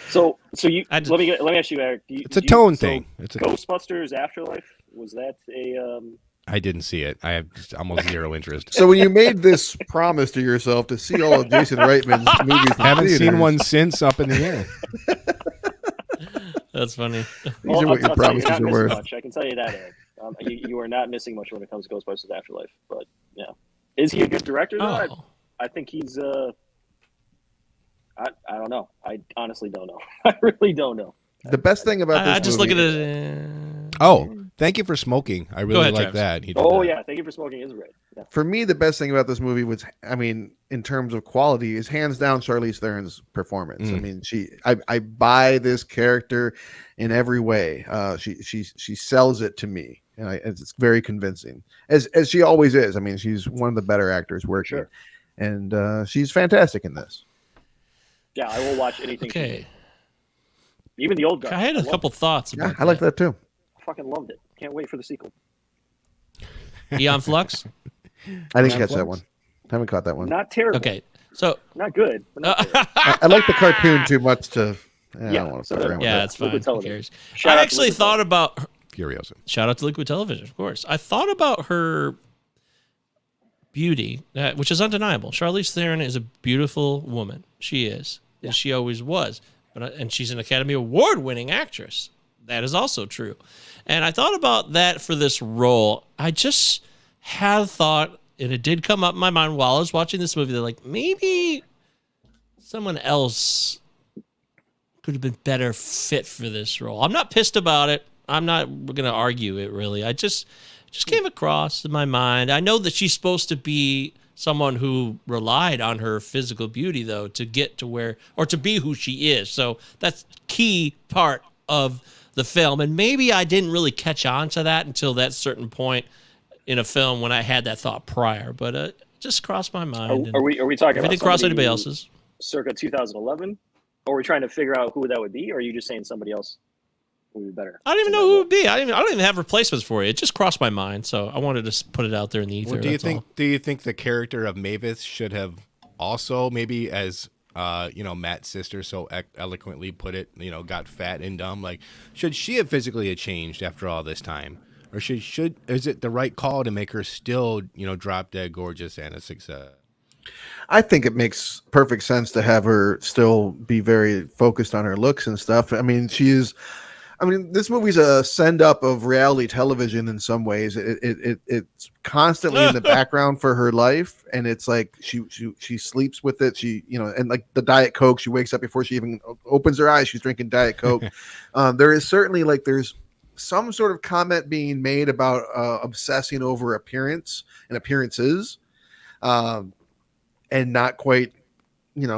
So you I just- let me ask you, Eric. It's a tone thing. It's a, Ghostbusters Afterlife, was that a I didn't see it. I have almost zero interest. So when you made this promise to yourself to see all of Jason Reitman's movies, in Haven't seen theaters, one since Up in the Air. that's funny. These are what your I'll tell you, promises you're not are missing worth. much. I can tell you that, Eric. You are not missing much when it comes to Ghostbusters Afterlife. But yeah, is he a good director though? Oh. I think he's I don't know. I honestly don't know. I really don't know. The best thing about this I just movie, look at it. Oh, thank you for smoking. I really ahead, like Travis. that. He did Oh that. yeah, thank you for smoking is right. Yeah. for me, the best thing about this movie was, I mean, in terms of quality, is hands down Charlize Theron's performance. I mean, I buy this character in every way. She sells it to me, and it's very convincing, as she always is. I mean, she's one of the better actors working, and she's fantastic in this. Yeah, I will watch anything. from Okay. him. Even the old guy. I had a couple thoughts Yeah, about I like that too. I fucking loved it. Can't wait for the sequel. Eon Flux. I didn't catch that one. Haven't caught that one. Not terrible. Okay, so Not good. But not terrible. I like the cartoon too much to. I Yeah, don't want to so play around with yeah, that. it's fine. Liquid Who Television. cares? Shout I out to actually Liquid thought about. Furiosa. Shout out to Liquid Television, of course. I thought about her beauty, which is undeniable. Charlize Theron is a beautiful woman. She is, and she always was. And she's an Academy Award-winning actress. That is also true. And I thought about that for this role. I just had thought, and it did come up in my mind while I was watching this movie, that like maybe someone else could have been better fit for this role. I'm not pissed about it. I'm not going to argue it really. I just came across in my mind. I know that she's supposed to be someone who relied on her physical beauty, though, to get to where, or to be who she is. So that's key part of the film. And maybe I didn't really catch on to that until that certain point in a film when I had that thought prior. But it just crossed my mind. Are we talking if about it didn't cross somebody anybody else's? circa 2011? Or are we trying to figure out who that would be? Or are you just saying somebody else would be better? I don't even know who it would be. I don't even have replacements for it. It just crossed my mind, so I wanted to put it out there in the ether. Well, do you think the character of Mavis should have also, maybe as Matt's sister so eloquently put it, got fat and dumb? Like, should she have physically changed after all this time, or is it the right call to make her still drop dead gorgeous and a success? I think it makes perfect sense to have her still be very focused on her looks and stuff. I mean, this movie's a send up of reality television in some ways. It's constantly in the background for her life, and it's like she sleeps with it. And like the Diet Coke, she wakes up before she even opens her eyes, she's drinking Diet Coke. There is certainly there's some sort of comment being made about obsessing over appearance and appearances, and not quite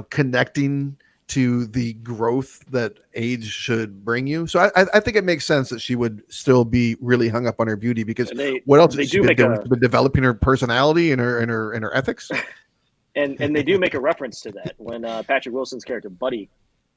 connecting to the growth that age should bring you. So I think it makes sense that she would still be really hung up on her beauty, because what else has she been doing? She's been developing her personality and her ethics. And they do make a reference to that when Patrick Wilson's character Buddy,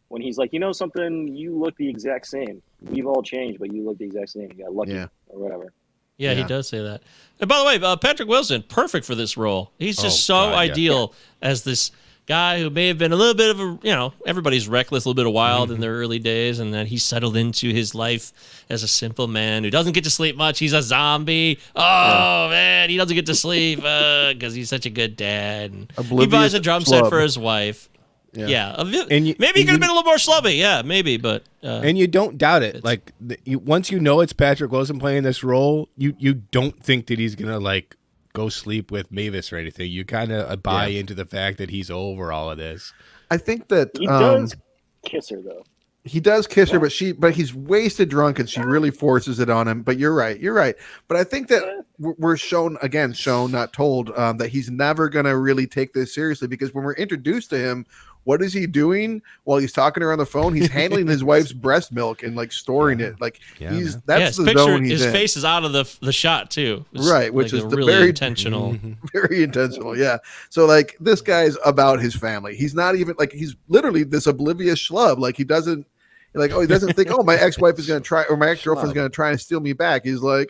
when he's like, something, you look the exact same. We've all changed, but you look the exact same. You got lucky or whatever. Yeah, he does say that. And by the way, Patrick Wilson, perfect for this role. He's just ideal as this guy who may have been a little bit of a, everybody's reckless, a little bit of wild in their early days, and then he settled into his life as a simple man who doesn't get to sleep much. He's a zombie. Oh, man, he doesn't get to sleep because he's such a good dad. And he buys a drum set for his wife. Yeah. Maybe he could have been a little more slubby. Yeah, maybe, but... and you don't doubt it. Like, once it's Patrick Wilson playing this role, you don't think that he's going to, go sleep with Mavis or anything. You kind of buy into the fact that he's over all of this. I think that... He does kiss her, though. He does kiss her, but he's wasted drunk, and she really forces it on him. But you're right. But I think that we're shown, not told, that he's never going to really take this seriously, because when we're introduced to him, what is he doing while he's talking to her on the phone? He's handling his wife's breast milk and storing it. That's the zone he's in. His face is out of the shot too. Right, which is the really very intentional. Very intentional, yeah. So this guy's about his family. He's not even he's literally this oblivious schlub. He doesn't he doesn't think, my ex-wife is going to try, or my ex-girlfriend is going to try and steal me back. He's like,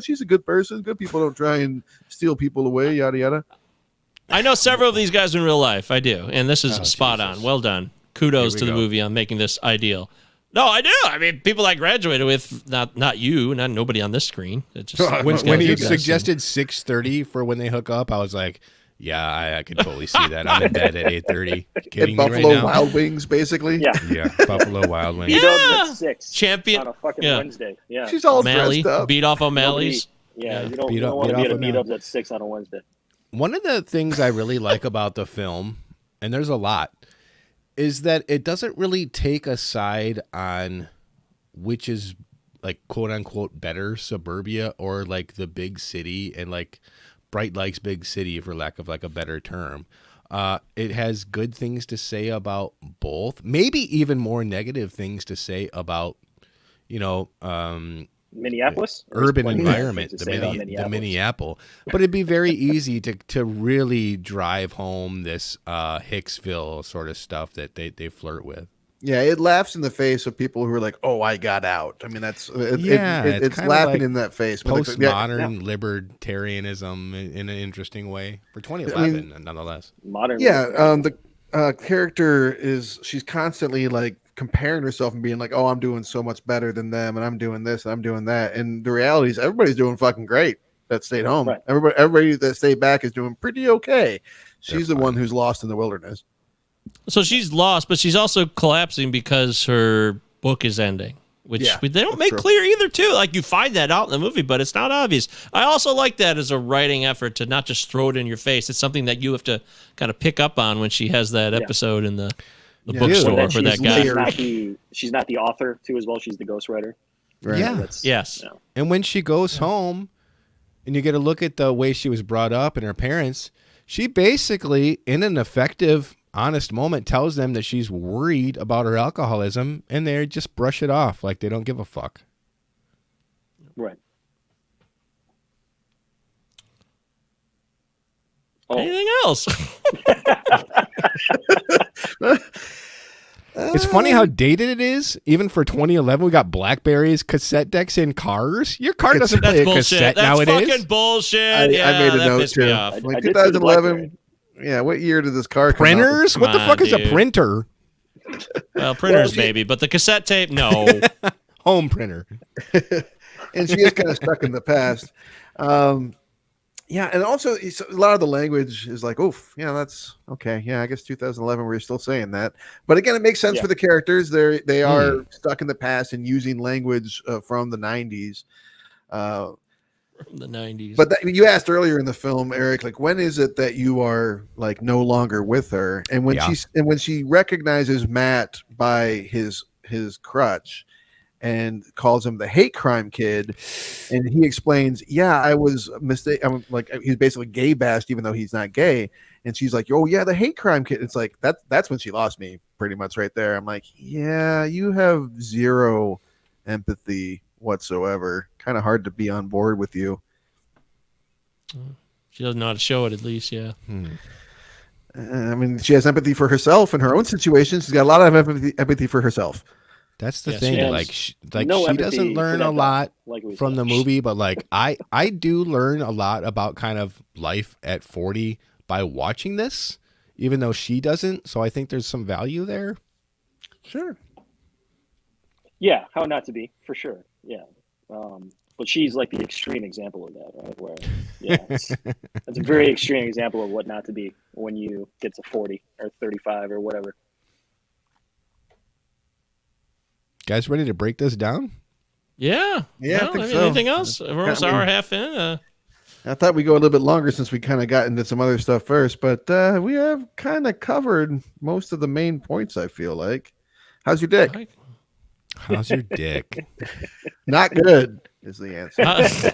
she's a good person. Good people don't try and steal people away, yada yada. I know several of these guys in real life. I do. And this is spot on. Well done. Kudos to the movie on making this ideal. No, I do. I mean, people I graduated with, not you, not nobody on this screen. It just, when he suggested 6:30 for when they hook up, I was like, yeah, I could totally see that. I'm in bed at 8:30. Kidding me right now? Buffalo Wild Wings, basically. Yeah, Buffalo Wild Wings. At 6 champion on a fucking Wednesday. Yeah, she's all dressed up. Beat off O'Malley's. You don't want to be at a meetup at 6 on a Wednesday. One of the things I really like about the film, and there's a lot, is that it doesn't really take a side on which is quote unquote better, suburbia or the big city, and Bright likes big city for lack of a better term. It has good things to say about both, maybe even more negative things to say about, Minneapolis, urban environment, the Minneapolis. But it'd be very easy to really drive home this Hicksville sort of stuff that they flirt with. Yeah, it laughs in the face of people who are like, "Oh, I got out." I mean, it's laughing in that face. Postmodern libertarianism in an interesting way for 2011, nonetheless. Modern. Yeah, the character she's constantly comparing herself and being like, "Oh, I'm doing so much better than them, and I'm doing this, and I'm doing that." And the reality is, everybody's doing fucking great that stayed home. Right. Everybody that stayed back is doing pretty okay. She's the one who's lost in the wilderness. So she's lost, but she's also collapsing because her book is ending, which they don't make clear either, too. You find that out in the movie, but it's not obvious. I also like that as a writing effort to not just throw it in your face. It's something that you have to kind of pick up on when she has that episode in the bookstore for that guy. She's not the author, too, as well. She's the ghostwriter. Right. Yeah. That's, Yes. you know, And when she goes home and you get a look at the way she was brought up and her parents, she basically, in an effective, honest moment, tells them that she's worried about her alcoholism, and they just brush it off like they don't give a fuck. right. Oh, Anything else? It's funny how dated it is. Even for 2011, we got Blackberries, cassette decks in cars. Your car doesn't That's play a bullshit. cassette That's nowadays. fucking bullshit. I Yeah, made a that note pissed me too. off. Like I did see the 2011. Yeah, what year did this car come out? Printers? What the Come fuck on, is a dude. printer? Well, printers she- maybe, but the cassette tape, no. Home printer. And she is kind of stuck in the past. Yeah, and also a lot of the language is like, oof, yeah, that's okay. Yeah, I guess 2011 we're still saying that, but again, it makes sense Yeah. for the characters. They are stuck in the past and using language from the 90s. From the 90s. But you asked earlier in the film, Eric, like when is it that you are like no longer with her? And when she recognizes Matt by his crutch and calls him the hate crime kid, and he explains, yeah, I was I'm like, he's basically gay bashed even though he's not gay. And she's like, oh yeah, the hate crime kid. It's like that's when she lost me pretty much right there. I'm like, yeah, you have zero empathy whatsoever. Kind of hard to be on board with you. She doesn't know how to show it, at least, yeah. I mean, she has empathy for herself in her own situation. She's got a lot of empathy for herself. That's the Yes, thing. yes. Like, she No empathy doesn't for learn that a lot like we from said. the movie, but like I do learn a lot about kind of life at 40 by watching this, even though she doesn't. So I think there's some value there. Sure. Yeah, how not to be, for sure. Yeah. But she's like the extreme example of that, right? Where, yeah, that's a very extreme example of what not to be when you get to 40 or 35 or whatever. Guys, ready to break this down? Yeah. Yeah, I Well, think mean, so. anything else? We're almost I an hour mean- and a half in. I thought we'd go a little bit longer since we kind of got into some other stuff first, but we have kind of covered most of the main points, I feel like. How's your dick? How's your dick? Not good is the answer.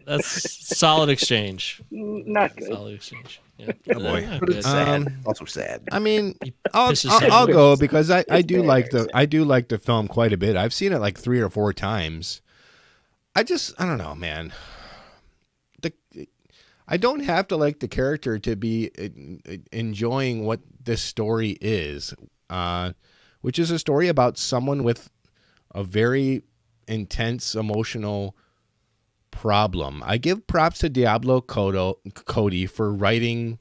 That's solid exchange. Not good. Solid exchange. Yeah. Oh, boy. Not But good. it's sad. Also sad. I mean, He I'll pisses him I'll off. go because I It's do very, like very the film quite a bit. I've seen it like 3 or 4 times. I don't know, man. I don't have to like the character to be enjoying what this story is, which is a story about someone with a very intense emotional problem. I give props to Diablo Cody for writing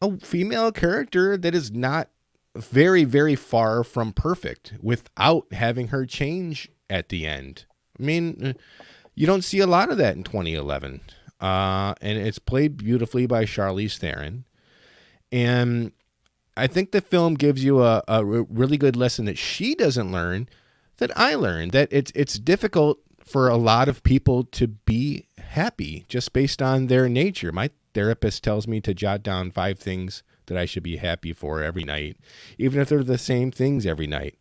a female character that is not very, very far from perfect without having her change at the end. I mean, you don't see a lot of that in 2011. And it's played beautifully by CHARLIZE Theron. And I think the film gives you a really good lesson that she doesn't learn, that I learned, that it's difficult for a lot of people to be happy just based on their nature. My therapist tells me to jot down 5 things that I should be happy for every night, even if they're the same things every night.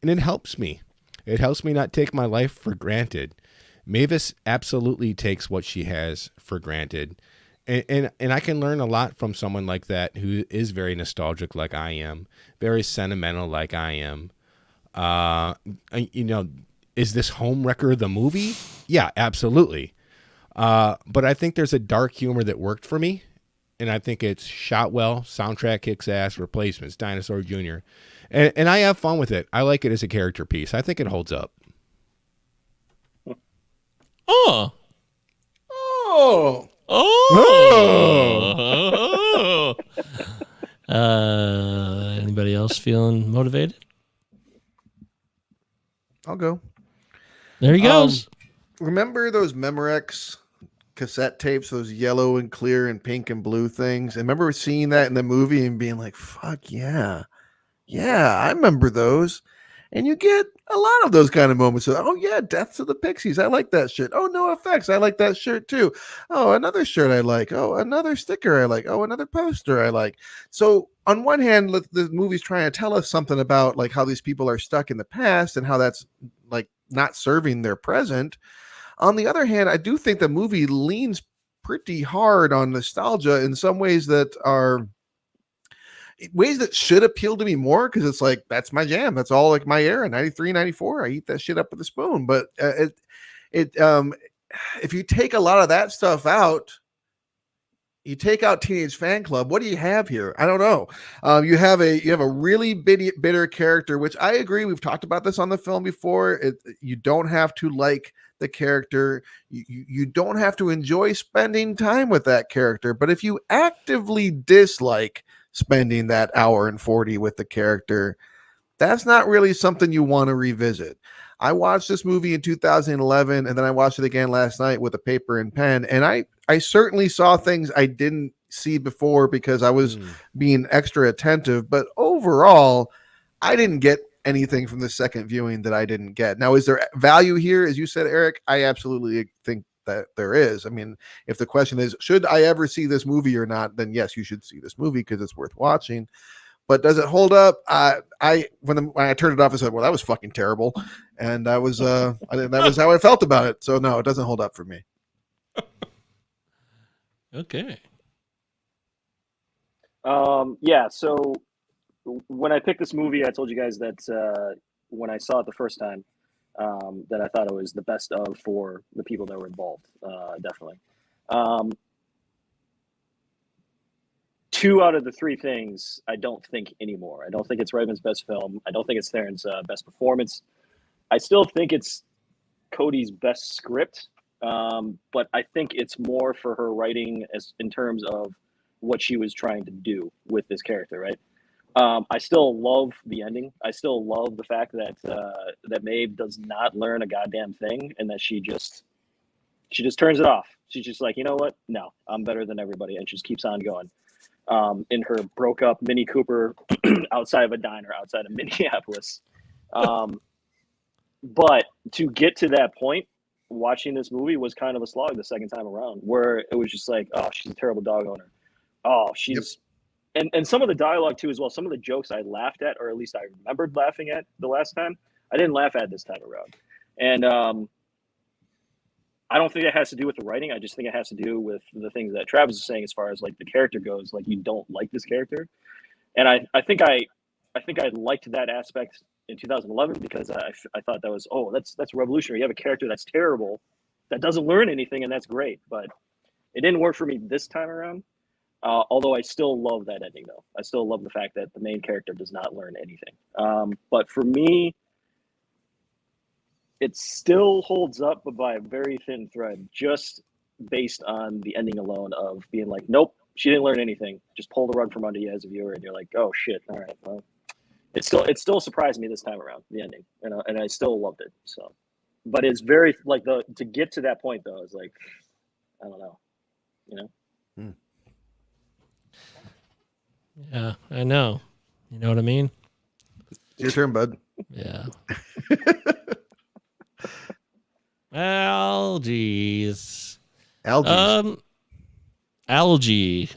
And it helps me. It helps me not take my life for granted. Mavis absolutely takes what she has for granted. And I can learn a lot from someone like that who is very nostalgic like I am, very sentimental like I am. Is this Homewrecker the movie? Yeah, absolutely. But I think there's a dark humor that worked for me. And I think it's shot well, soundtrack kicks ass, replacements, Dinosaur Jr. And I have fun with it. I like it as a character piece. I think it holds up. Oh. Oh. Oh. Anybody else feeling motivated? I'll go. There he goes. Remember those Memorex cassette tapes, those yellow and clear and pink and blue things? I remember seeing that in the movie and being like, fuck yeah. Yeah, I remember those. And you get a lot of those kind of moments. Oh, yeah, Deaths of the Pixies. I like that shit. Oh, No Effects. I like that shirt too. Oh, another shirt I like. Oh, another sticker I like. Oh, another poster I like. So on one hand, the movie's trying to tell us something about like how these people are stuck in the past and how that's like not serving their present. On the other hand, I do think the movie leans pretty hard on nostalgia in some ways that should appeal to me more, because it's like, that's my jam. That's all like my era, 93, 94. I eat that shit up with a spoon. But if you take a lot of that stuff out, you take out Teenage Fan Club, what do you have here? I don't know. You have a really bitter character, which I agree. We've talked about this on the film before. You don't have to like the character. You don't have to enjoy spending time with that character. But if you actively dislike spending that hour and 40 with the character, that's not really something you want to revisit. I watched this movie in 2011, and then I watched it again last night with a paper and pen, and I certainly saw things I didn't see before because I was being extra attentive. But overall, I didn't get anything from the second viewing that I didn't get. Now, is there value here? As you said, Eric, I absolutely think that there is. I mean, if the question is, should I ever see this movie or not, then yes, you should see this movie because it's worth watching. But does it hold up? When I turned it off, I said, well, that was fucking terrible. And that was how I felt about it. So no, it doesn't hold up for me. Okay. Yeah. So when I picked this movie, I told you guys that when I saw it the first time, that I thought it was the best of for the people that were involved. Definitely. 2 out of the 3 things I don't think anymore. I don't think it's Reitman's best film. I don't think it's Theron's best performance. I still think it's Cody's best script, but I think it's more for her writing in terms of what she was trying to do with this character, right? I still love the ending. I still love the fact that that Maeve does not learn a goddamn thing, and that she just turns it off. She's just like, you know what? No, I'm better than everybody, and she just keeps on going. In her broke up Mini Cooper outside of a diner outside of Minneapolis. But to get to that point, watching this movie was kind of a slog the second time around, where it was just like, oh, she's a terrible dog owner. Oh, she's and some of the dialogue too as well. Some of the jokes I laughed at, or at least I remembered laughing at the last time, I didn't laugh at this time around. And I don't think it has to do with the writing. I just think it has to do with the things that Travis is saying as far as like the character goes. Like, you don't like this character, and I think I liked that aspect in 2011 because I thought that was, oh, that's revolutionary. You have a character that's terrible, that doesn't learn anything, and that's great. But it didn't work for me this time around. Although I still love that ending, though. I still love the fact that the main character does not learn anything. But for me, it still holds up, but by a very thin thread, just based on the ending alone of being like, nope, she didn't learn anything. Just pull the rug from under you as a viewer, and you're like, oh shit, all right. Well, it still surprised me this time around, the ending, and I still loved it. So, but it's very like to get to that point though, is like, I don't know, you know. Yeah, I know. You know what I mean? Your turn, bud. Yeah. Algaes. Algae.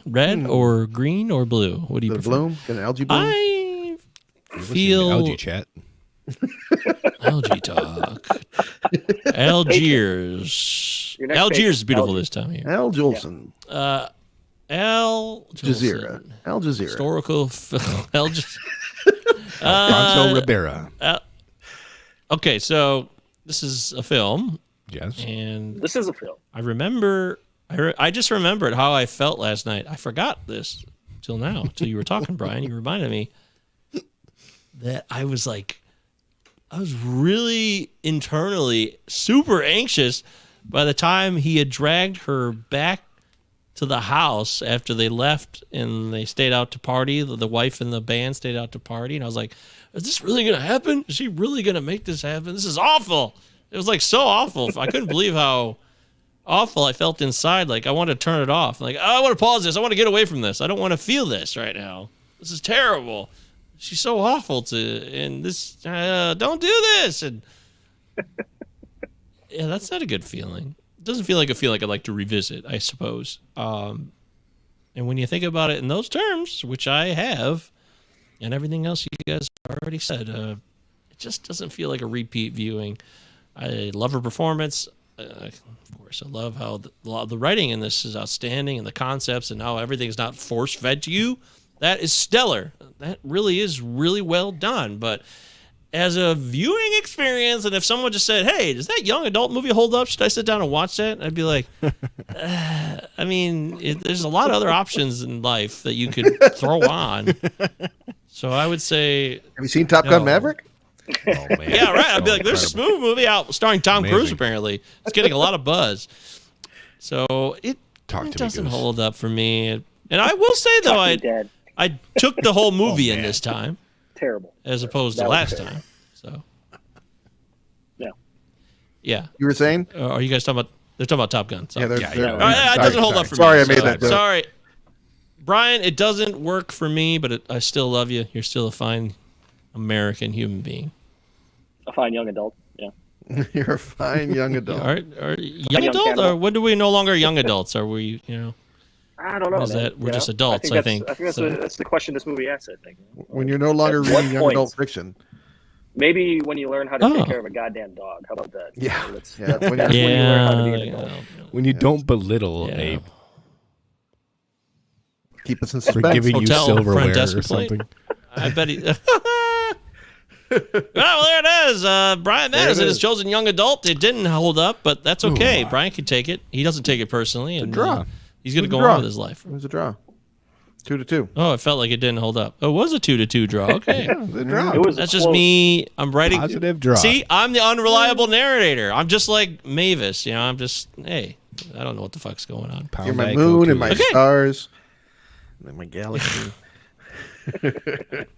Red or green or blue? What do you prefer? Bloom? An algae bloom? I feel algae chat. Algae talk. Algiers. Algiers is beautiful this time of year. Al Jolson. Al Jazeera. Jolson. Al Jazeera. Historical. Al Jazeera. Alfonso Ribera. Okay, so this is a film. Yes. And this is a film. I remember. I just remembered how I felt last night. I forgot this till now, till you were talking, Brian. You reminded me that I was really internally super anxious by the time he had dragged her back to the house after they left and they stayed out to party. The wife and the band stayed out to party. And I was like, is this really going to happen? Is she really going to make this happen? This is awful. It was like so awful. I couldn't believe how awful I felt inside. Like I wanted to turn it off. Like, I want to pause this. I want to get away from this. I don't want to feel this right now. This is terrible. She's so awful and this, don't do this. And yeah, that's not a good feeling. It doesn't feel like a feeling I'd like to revisit, I suppose. And when you think about it in those terms, which I have, and everything else you guys already said, it just doesn't feel like a repeat viewing. I love her performance. Of course, I love how the writing in this is outstanding, and the concepts and how everything's not force-fed to you. That is stellar. That really is really well done. But as a viewing experience, and if someone just said, hey, does that young adult movie hold up? Should I sit down and watch that? I'd be like, I mean, there's a lot of other options in life that you could throw on. So I would say... Have you seen Top Gun Maverick? Oh, man. Yeah, right. I'd be like, there's a smooth movie out starring Tom Cruise, apparently. It's getting a lot of buzz. So it doesn't hold up for me. And I will say, though, I took the whole movie in this time. Terrible. As opposed to last time. So. Yeah. You were saying? Are you guys talking about... They're talking about Top Gun. So. Yeah, it doesn't hold up for me. Sorry, I made that joke. Sorry. Brian, it doesn't work for me, but I still love you. You're still a fine American human being. A fine young adult, yeah. You're a fine young adult. Are young adult, or when do we no longer young adults? Are we, I don't know. Is that we're just adults? I think that's the question this movie asks. I think. When you're no longer reading young adult fiction. Maybe when you learn how to take care of a goddamn dog. How about that? Yeah. When you learn how to be an adult. When you don't belittle a. Keep us in suspense. For giving you silverware or something. I bet he. Well, there it is. Brian Matteson has chosen young adult. It didn't hold up, but that's okay. Brian can take it. He doesn't take it personally. And, draw. He's going to go on with his life. It was a draw. 2-2. Oh, it felt like it didn't hold up. Oh, it was a 2-2 draw. Okay. The draw. That's just me. I'm writing. Positive draw. See, I'm the unreliable narrator. I'm just like Mavis. I'm just, hey, I don't know what the fuck's going on. You're my moon and my stars and my galaxy. All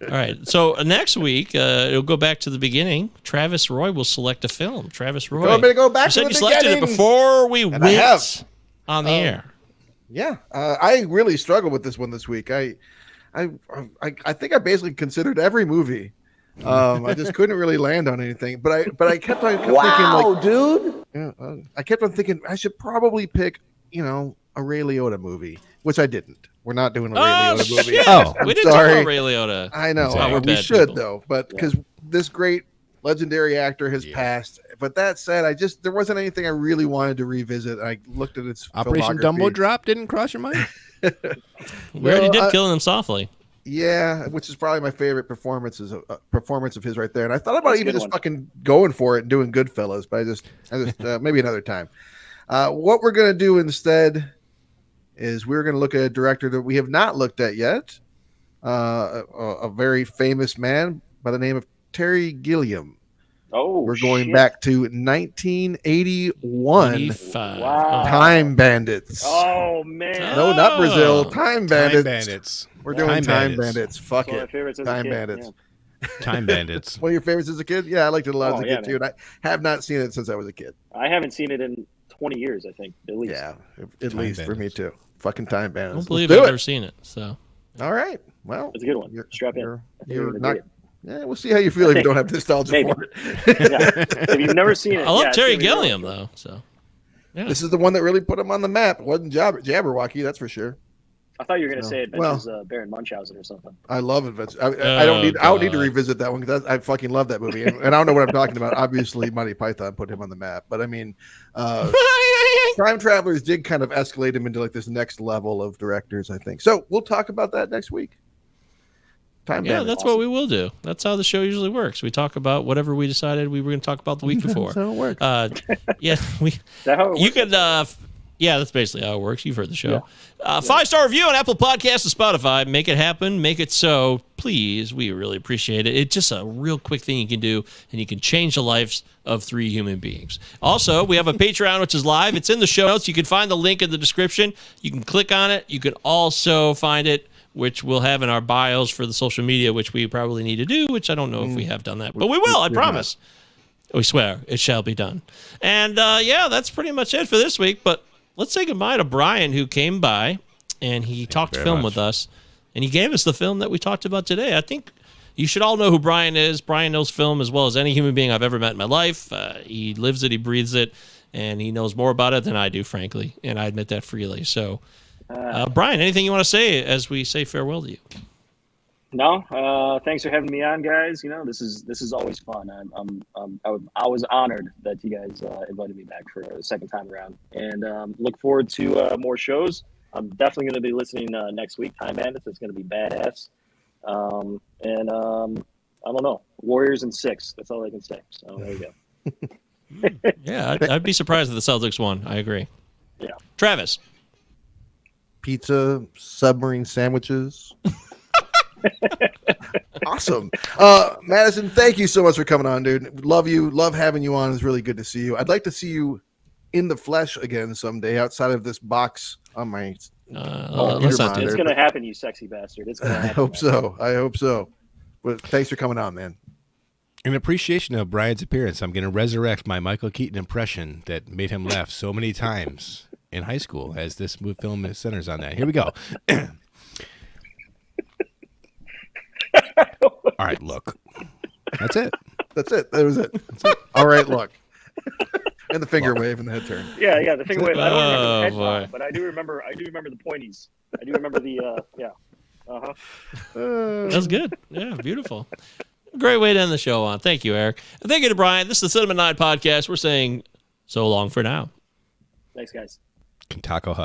right. So next week, it'll go back to the beginning. Travis Roy will select a film. Travis Roy. I'm going to go back to the beginning. You selected it before we went on the air. Yeah. I really struggled with this one this week. I think I basically considered every movie. I just couldn't really land on anything. But I kept on thinking, like, dude. I kept on thinking I should probably pick, a Ray Liotta movie, which I didn't. We're not doing a Ray Liotta movie. We didn't talk about Ray Liotta. I know. We should, though. But because this great legendary actor has passed. But that said, there wasn't anything I really wanted to revisit. I looked at its Operation Dumbo Drop didn't cross your mind? We already did Killing Them Softly. Yeah, which is probably my favorite performance of his right there. And I thought about even just fucking going for it and doing Goodfellas, but I just maybe another time. What we're gonna do instead is we're going to look at a director that we have not looked at yet, a very famous man by the name of Terry Gilliam. Oh, we're going back to 1981. 85. Wow. Time Bandits. Oh man! No, not Brazil. Time Bandits. Time Bandits. We're doing Time Bandits. Fuck it. Time Bandits. Yeah. Time Bandits. One of your favorites as a kid? Yeah, I liked it a lot as a kid man. too. And I have not seen it since I was a kid. I haven't seen it in 20 years, I think, at least. Yeah, at least for me too. Fucking Time Bandits. I don't believe I've ever seen it. So, all right. Well, it's a good one. Strap in. You're not. Yeah, we'll see how you feel if you don't have nostalgia for it. If you've never seen it, I love Terry Gilliam though. So, this is the one that really put him on the map. It wasn't Jabberwocky, that's for sure. I thought you were going to say Adventures of Baron Munchausen or something. I love Adventures. I don't need to revisit that one because I fucking love that movie, and I don't know what I'm talking about. Obviously, Monty Python put him on the map, but I mean, Time Travelers did kind of escalate him into like this next level of directors, I think. So we'll talk about that next week. That's what we will do. That's how the show usually works. We talk about whatever we decided we were going to talk about the week before. That's how it works. That's basically how it works. You've heard the show. Yeah. 5-star review on Apple Podcasts and Spotify. Make it happen. Make it so. Please. We really appreciate it. It's just a real quick thing you can do, and you can change the lives of 3 human beings. Also, we have a Patreon, which is live. It's in the show notes. You can find the link in the description. You can click on it. You can also find it, which we'll have in our bios for the social media, which we probably need to do, which I don't know if we have done that. But we will, I promise. We swear, it shall be done. And, that's pretty much it for this week. But let's say goodbye to Brian, who came by, and he talked film with us. And he gave us the film that we talked about today. I think you should all know who Brian is. Brian knows film as well as any human being I've ever met in my life. He lives it, he breathes it, and he knows more about it than I do, frankly. And I admit that freely. So, Brian, anything you want to say as we say farewell to you? No, thanks for having me on, guys. You know, this is always fun. I was honored that you guys invited me back for a second time around, and look forward to more shows. I'm definitely going to be listening next week. Time Bandits, it's going to be badass. I don't know, Warriors in 6. That's all I can say. So there you go. Yeah, I'd be surprised if the Celtics won. I agree. Yeah, Travis. Pizza, submarine sandwiches. Awesome. Matteson, thank you so much for coming on, dude. Love you. Love having you on. It's really good to see you. I'd like to see you in the flesh again someday outside of this box on my Let's not do it's it. going to happen, you sexy bastard. It's going to I happen. hope so. I hope so. But thanks for coming on, man. In appreciation of Brian's appearance, I'm going to resurrect my Michael Keaton impression that made him laugh so many times in high school, as this film centers on that. Here we go. All right, look. That's it. That's it. That was it. That's it. All right, look. And the finger wave and the head turn. Yeah, the finger wave. I don't remember the head boy. nod, but I do remember the pointies. I do remember the yeah. Uh-huh. That was good. Yeah, beautiful. Great way to end the show on. Thank you, Eric. And thank you to Brian. This is the Cinema Night Podcast. We're saying so long for now. Thanks, guys. Taco Hut.